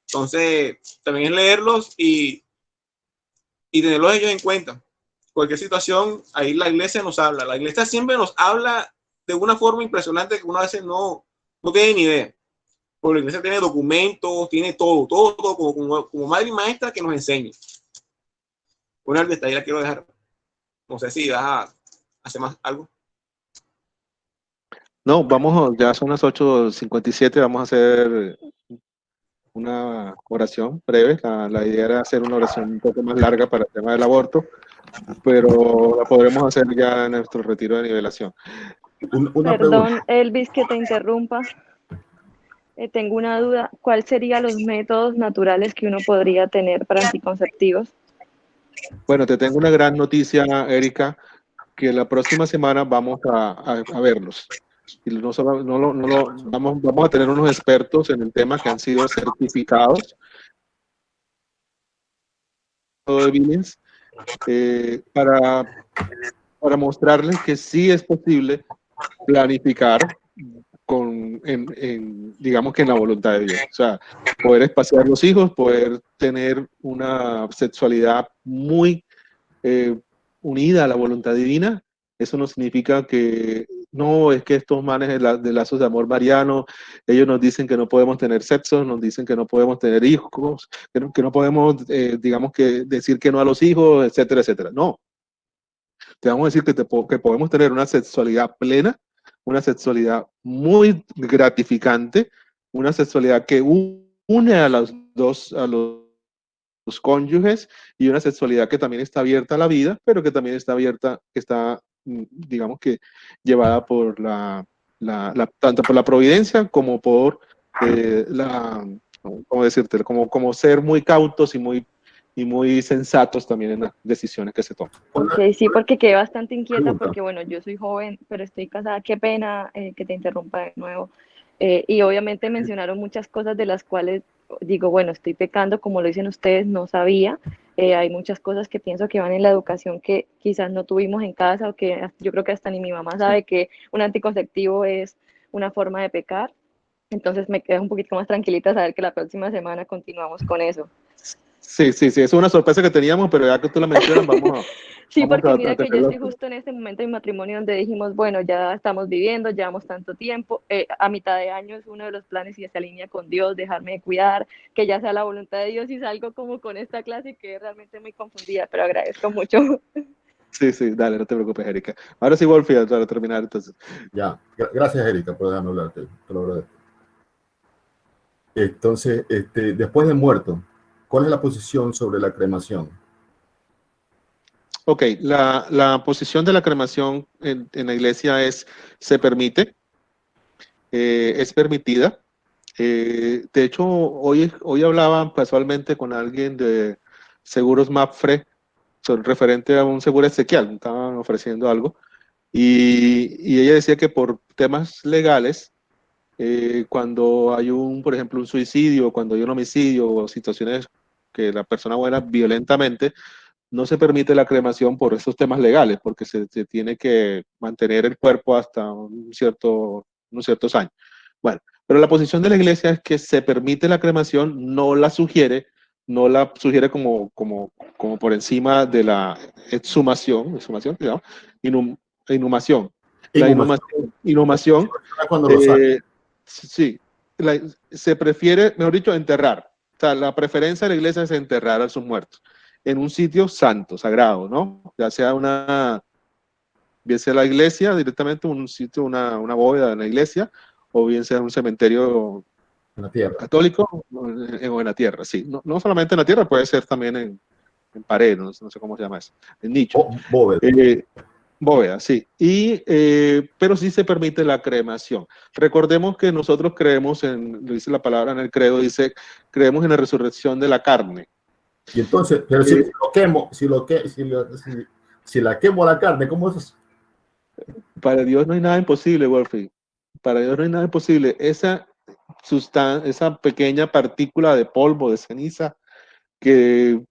Entonces, también es leerlos y tenerlos ellos en cuenta. Cualquier situación, ahí la iglesia nos habla. La iglesia siempre nos habla de una forma impresionante que uno a veces no tiene ni idea. Porque la iglesia tiene documentos, tiene todo como madre y maestra que nos enseña. Una detalle la quiero dejar. No sé si vas a hacer más algo. No, ya son las 8:57, vamos a hacer una oración breve. La idea era hacer una oración un poco más larga para el tema del aborto, pero la podremos hacer ya en nuestro retiro de nivelación. Una Perdón, pregunta. Elvis, que te interrumpa. Tengo una duda. ¿Cuáles serían los métodos naturales que uno podría tener para anticonceptivos? Bueno, te tengo una gran noticia, Erika, que la próxima semana vamos a verlos. Y vamos a tener unos expertos en el tema que han sido certificados de Billings, para mostrarles que sí es posible planificar digamos que en la voluntad de Dios. O sea, poder espaciar los hijos, poder tener una sexualidad muy unida a la voluntad divina. Eso no significa que no, es que estos manes de lazos de amor mariano, ellos nos dicen que no podemos tener sexo, nos dicen que no podemos tener hijos, que no podemos, digamos que decir que no a los hijos, etcétera, etcétera. No, te vamos a decir que podemos tener una sexualidad plena, una sexualidad muy gratificante, una sexualidad que une a los cónyuges, y una sexualidad que también está abierta a la vida, pero que también está abierta, que está, digamos que llevada por tanto por la providencia como por ¿cómo decirte? Como ser muy cautos y muy sensatos también en las decisiones que se toman. Ok, sí, porque quedé bastante inquieta Pregunta. porque, bueno, yo soy joven, pero estoy casada. Qué pena que te interrumpa de nuevo. Y obviamente mencionaron muchas cosas de las cuales digo, bueno, estoy pecando, como lo dicen ustedes, no sabía. Hay muchas cosas que pienso que van en la educación que quizás no tuvimos en casa o que yo creo que hasta ni mi mamá sabe que un anticonceptivo es una forma de pecar. Entonces me quedo un poquito más tranquilita saber que la próxima semana continuamos con eso. Sí, es una sorpresa que teníamos, pero ya que tú la mencionas, Sí, porque mira a que yo tenerlo. estoy justo en este momento de mi matrimonio donde dijimos, bueno, ya estamos viviendo, llevamos tanto tiempo, a mitad de año es uno de los planes y se alinea con Dios, dejarme de cuidar, que ya sea la voluntad de Dios, y salgo como con esta clase que realmente muy confundida, pero agradezco mucho. Sí, dale, no te preocupes, Erika. Ahora sí, Wolfi, para terminar, entonces. Ya, gracias, Erika, por dejarme hablarte. Te lo agradezco. Entonces, después de muerto, ¿cuál es la posición sobre la cremación? Ok, la posición de la cremación en la iglesia se permite, es permitida. De hecho, hoy hablaba casualmente con alguien de Seguros Mapfre, referente a un seguro Ezequiel, estaban ofreciendo algo, y ella decía que por temas legales, cuando hay por ejemplo, un suicidio, cuando hay un homicidio o situaciones que la persona muera violentamente, no se permite la cremación por esos temas legales, porque se tiene que mantener el cuerpo hasta unos ciertos años. Bueno, pero la posición de la iglesia es que se permite la cremación, no la sugiere como por encima de la exhumación, digamos, inhumación. La Inhumación. inhumación, Cuando lo sacan. sí, se prefiere, mejor dicho, enterrar. O sea, la preferencia de la iglesia es enterrar a sus muertos en un sitio santo, sagrado, ¿no? Ya sea bien sea la iglesia, directamente un sitio, una bóveda en la iglesia, o bien sea un cementerio En la tierra. católico o en la tierra, sí. No solamente en la tierra, puede ser también en pared, no sé cómo se llama eso, en nicho. Bóveda. Bóveda, sí. Pero sí se permite la cremación. Recordemos que nosotros creemos lo dice la palabra en el credo, dice, creemos en la resurrección de la carne. Y entonces, pero si lo quemo, si la quemo la carne, ¿cómo es eso? Para Dios no hay nada imposible, Wolfie. Para Dios no hay nada imposible. Esa pequeña partícula de polvo, de ceniza, que,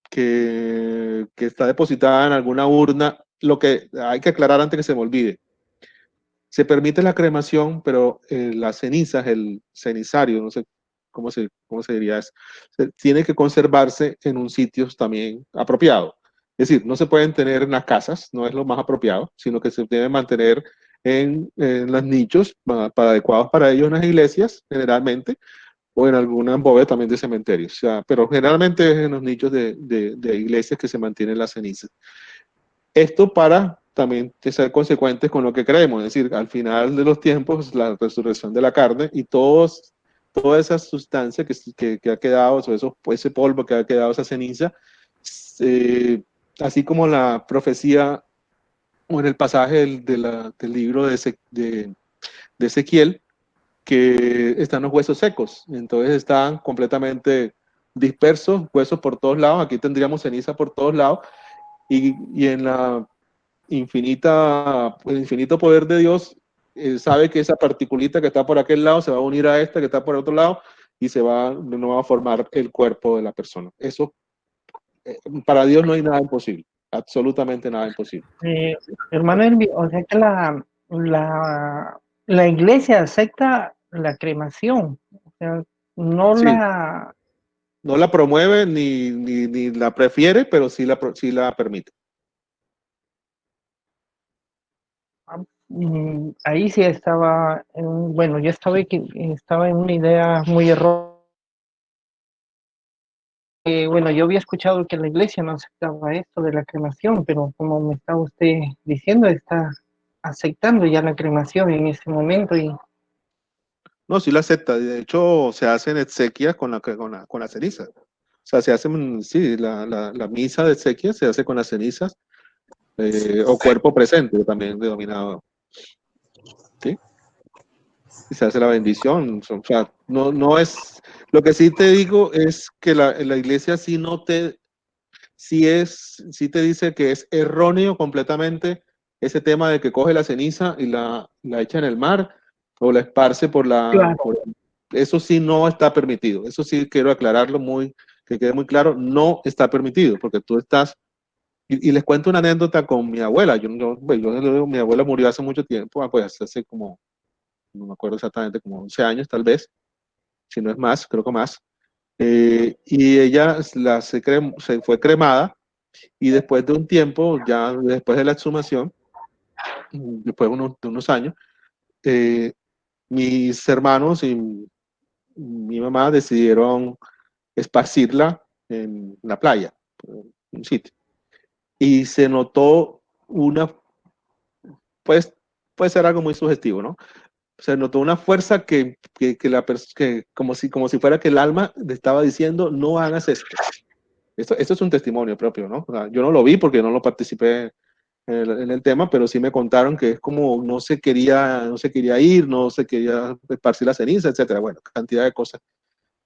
que está depositada en alguna urna, lo que hay que aclarar antes que se me olvide. Se permite la cremación, pero las cenizas, el cenizario, no sé cómo se diría eso, tiene que conservarse en un sitio también apropiado. Es decir, no se pueden tener en las casas, no es lo más apropiado, sino que se debe mantener en los nichos adecuados para ellos en las iglesias, generalmente, o en alguna bóveda también de cementerios. O sea, pero generalmente es en los nichos de iglesias que se mantienen las cenizas. Esto para también ser consecuentes con lo que creemos, es decir, al final de los tiempos, la resurrección de la carne y toda esa sustancia que ha quedado, ese polvo que ha quedado, esa ceniza, eh, así como la profecía o en el pasaje del libro de Ezequiel, que están los huesos secos, entonces están completamente dispersos, huesos por todos lados, aquí tendríamos ceniza por todos lados, y en el infinito poder de Dios, sabe que esa particulita que está por aquel lado se va a unir a esta que está por otro lado y se va de nuevo a formar el cuerpo de la persona. Eso, para Dios no hay nada imposible, absolutamente nada imposible. Hermano Elvi, o sea que la iglesia acepta la cremación, o sea, no Sí, la, no la promueve ni la prefiere, pero sí la permite. ahí sí estaba, bueno, yo estaba en una idea muy errónea. Bueno, yo había escuchado que la iglesia no aceptaba esto de la cremación, pero como me está usted diciendo, está aceptando ya la cremación en ese momento y No, sí la acepta. De hecho, se hacen exequias con la ceniza. O sea, se hacen, sí, la misa de exequias se hace con las cenizas o cuerpo presente, también denominado. ¿Sí? Y se hace la bendición. O sea, no es. Lo que sí te digo es que la iglesia sí te dice que es erróneo completamente ese tema de que coge la ceniza y la echa en el mar o la esparce claro, eso sí no está permitido. Eso sí quiero aclararlo que quede muy claro, no está permitido, porque tú estás. Y les cuento una anécdota con mi abuela. Mi abuela murió hace mucho tiempo, pues hace como, no me acuerdo exactamente, como 11 años tal vez, si no es más, creo que más. Y ella se fue cremada y después de un tiempo, ya después de la exhumación, después de unos años, eh, mis hermanos y mi mamá decidieron esparcirla en la playa, en un sitio. Y se notó pues puede ser algo muy sugestivo, ¿no? Se notó una fuerza que como si fuera que el alma le estaba diciendo, no hagas esto. Esto es un testimonio propio, ¿no? O sea, yo no lo vi porque no lo participé en el tema, pero sí me contaron que es como no se quería ir, no se quería esparcir la ceniza, etcétera. Bueno, cantidad de cosas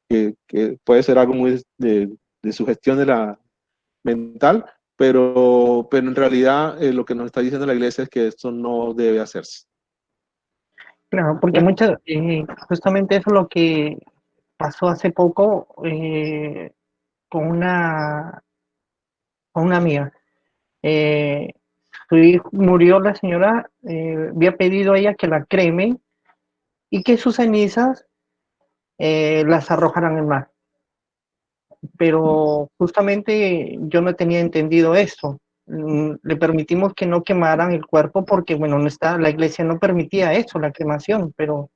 que puede ser algo muy de sugestión de la mental, pero en realidad lo que nos está diciendo la iglesia es que esto no debe hacerse. claro, porque justamente eso es lo que pasó hace poco con una amiga. Eh, Murió la señora, había pedido a ella que la cremen y que sus cenizas las arrojaran al mar. Pero justamente yo no tenía entendido eso. Le permitimos que no quemaran el cuerpo porque, bueno, no está, la iglesia no permitía eso, la cremación, pero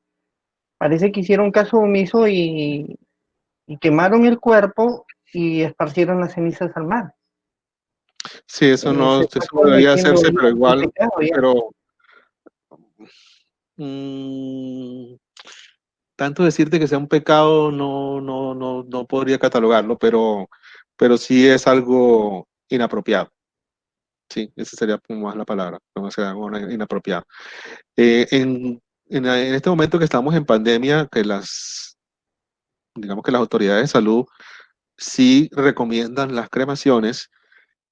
Parece que hicieron caso omiso y quemaron el cuerpo y esparcieron las cenizas al mar. Sí, eso Se no, está eso no debería cometiendo hacerse, ya pero un igual, pecado ya. pero mm, tanto decirte que sea un pecado no podría catalogarlo, pero sí es algo inapropiado. Sí, esa sería como más la palabra, como sea algo inapropiado. En este momento que estamos en pandemia, digamos que las autoridades de salud sí recomiendan las cremaciones,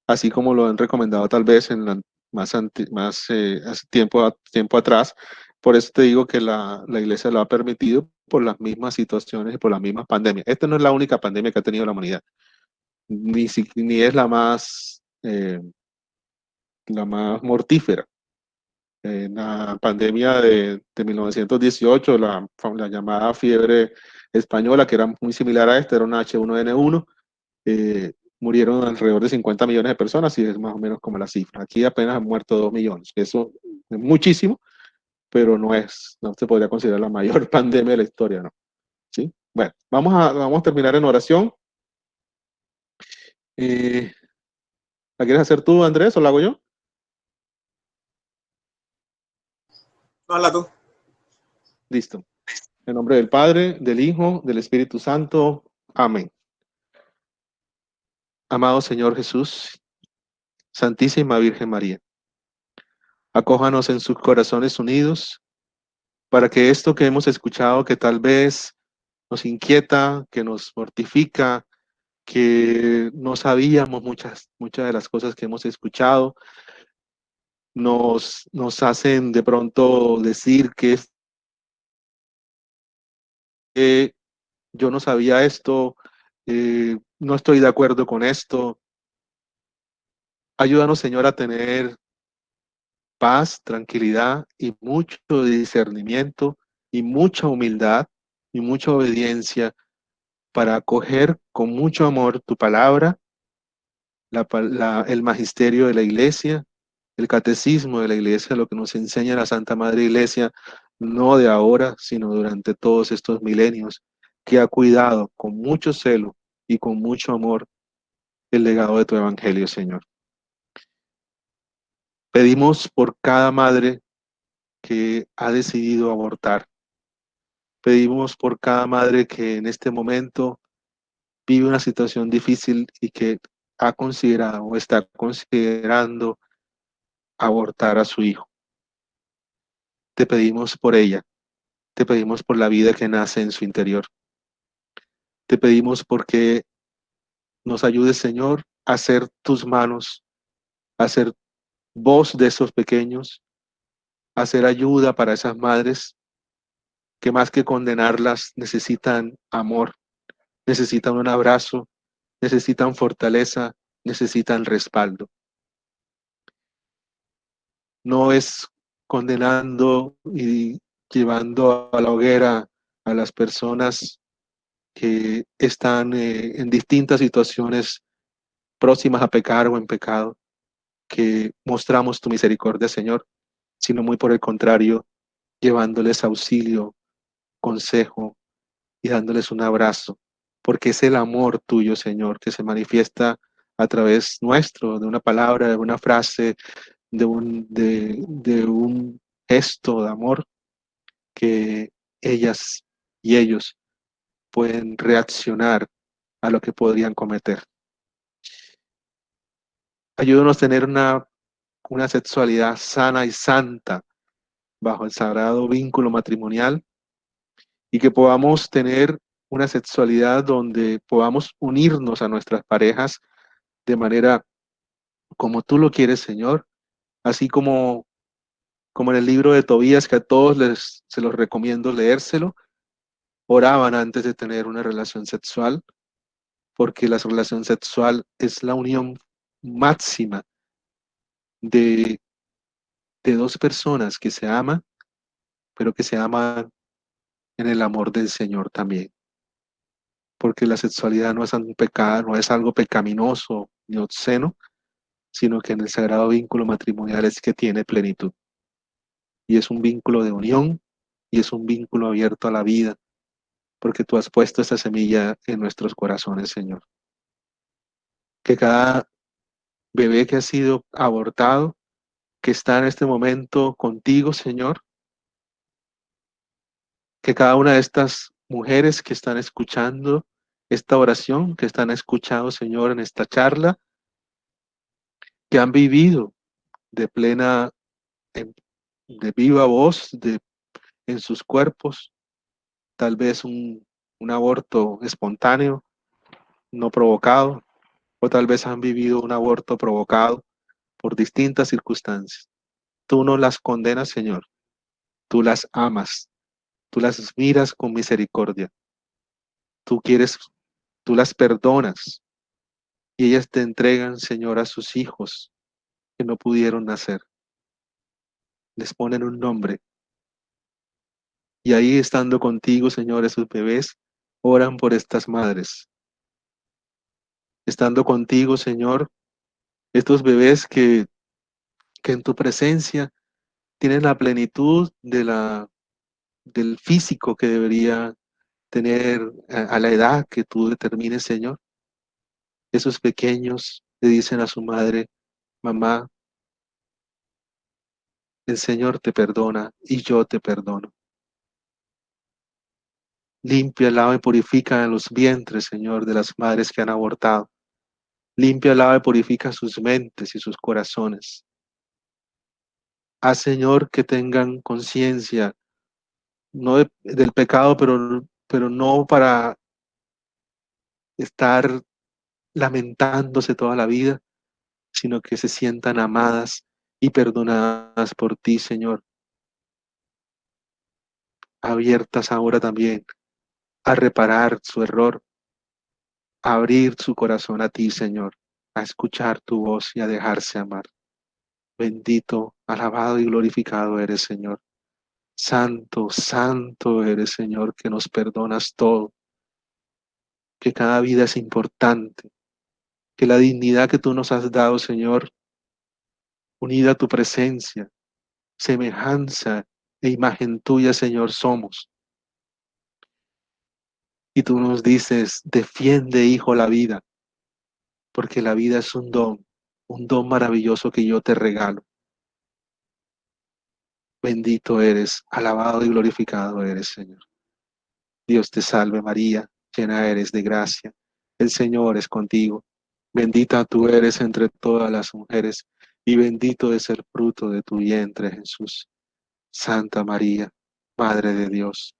así como lo han recomendado tal vez en hace tiempo atrás. Por eso te digo que la iglesia lo ha permitido por las mismas situaciones y por las mismas pandemias. Esta no es la única pandemia que ha tenido la humanidad, ni es la más mortífera. En la pandemia de 1918, la llamada fiebre española, que era muy similar a esta, era una H1N1, eh, murieron alrededor de 50 millones de personas y es más o menos como la cifra. Aquí apenas han muerto 2 millones. Eso es muchísimo, pero no se podría considerar la mayor pandemia de la historia, ¿no? ¿Sí? Bueno, vamos a terminar en oración. Eh, ¿La quieres hacer tú, Andrés, o la hago yo? Habla tú. Listo. En nombre del Padre, del Hijo, del Espíritu Santo. Amén. Amado Señor Jesús, Santísima Virgen María, acójanos en sus corazones unidos para que esto que hemos escuchado, que tal vez nos inquieta, que nos mortifica, que no sabíamos muchas de las cosas que hemos escuchado, nos hacen de pronto decir que yo no sabía esto, no estoy de acuerdo con esto. Ayúdanos, Señor, a tener paz, tranquilidad y mucho discernimiento y mucha humildad y mucha obediencia para acoger con mucho amor tu palabra, el magisterio de la iglesia, el catecismo de la iglesia, lo que nos enseña la Santa Madre Iglesia, no de ahora, sino durante todos estos milenios, que ha cuidado con mucho celo y con mucho amor el legado de tu evangelio, Señor. Pedimos por cada madre que ha decidido abortar. Pedimos por cada madre que en este momento vive una situación difícil y que ha considerado o está considerando abortar a su hijo. Te pedimos por ella, te pedimos por la vida que nace en su interior. Te pedimos porque nos ayudes, Señor, a ser tus manos, a ser voz de esos pequeños, a ser ayuda para esas madres que más que condenarlas necesitan amor, necesitan un abrazo, necesitan fortaleza, necesitan respaldo. No es condenando y llevando a la hoguera a las personas que están en distintas situaciones próximas a pecar o en pecado, que mostramos tu misericordia, Señor, sino muy por el contrario, llevándoles auxilio, consejo y dándoles un abrazo, porque es el amor tuyo, Señor, que se manifiesta a través nuestro, de una palabra, de una frase, de un gesto de amor que ellas y ellos pueden reaccionar a lo que podrían cometer. Ayúdanos a tener una sexualidad sana y santa bajo el sagrado vínculo matrimonial y que podamos tener una sexualidad donde podamos unirnos a nuestras parejas de manera como tú lo quieres, Señor, así como en el libro de Tobías, que a todos se los recomiendo leérselo, oraban antes de tener una relación sexual, porque la relación sexual es la unión máxima de, de dos personas que se aman, pero que se aman en el amor del Señor también. Porque la sexualidad no es un pecado, no es algo pecaminoso ni obsceno, sino que en el sagrado vínculo matrimonial es que tiene plenitud. Y es un vínculo de unión y es un vínculo abierto a la vida, porque tú has puesto esta semilla en nuestros corazones, Señor. Que cada bebé que ha sido abortado, que está en este momento contigo, Señor, que cada una de estas mujeres que están escuchando esta oración, que están escuchando, Señor, en esta charla, que han vivido de plena, de viva voz, en sus cuerpos, tal vez un aborto espontáneo, no provocado, o tal vez han vivido un aborto provocado por distintas circunstancias. Tú no las condenas, Señor, tú las amas, tú las miras con misericordia, tú quieres, tú las perdonas y ellas te entregan, Señor, a sus hijos que no pudieron nacer. Les ponen un nombre y ahí estando contigo, Señor, esos bebés oran por estas madres. Estando contigo, Señor, estos bebés que en tu presencia tienen la plenitud del físico que debería tener a la edad que tú determines, Señor. Esos pequeños le dicen a su madre, mamá, el Señor te perdona y yo te perdono. Limpia, lava y purifica los vientres, Señor, de las madres que han abortado. Limpia, lava y purifica sus mentes y sus corazones. Haz, Señor, que tengan conciencia, no del pecado, pero no para estar lamentándose toda la vida, sino que se sientan amadas y perdonadas por ti, Señor. Abiertas ahora también a reparar su error, a abrir su corazón a ti, Señor, a escuchar tu voz y a dejarse amar. Bendito, alabado y glorificado eres, Señor. Santo, santo eres, Señor, que nos perdonas todo, que cada vida es importante, que la dignidad que tú nos has dado, Señor, unida a tu presencia, semejanza e imagen tuya, Señor, somos. Y tú nos dices, defiende, hijo, la vida, porque la vida es un don maravilloso que yo te regalo. Bendito eres, alabado y glorificado eres, Señor. Dios te salve María, llena eres de gracia. El Señor es contigo. Bendita tú eres entre todas las mujeres, y bendito es el fruto de tu vientre, Jesús. Santa María, Madre de Dios,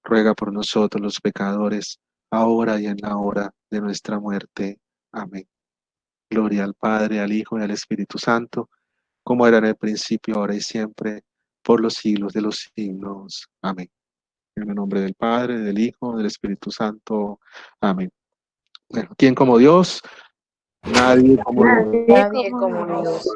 ruega por nosotros los pecadores, ahora y en la hora de nuestra muerte. Amén. Gloria al Padre, al Hijo y al Espíritu Santo, como era en el principio, ahora y siempre, por los siglos de los siglos. Amén. En el nombre del Padre, del Hijo, del Espíritu Santo. Amén. Bueno, ¿quién como Dios? Nadie como Dios. Nadie como Dios.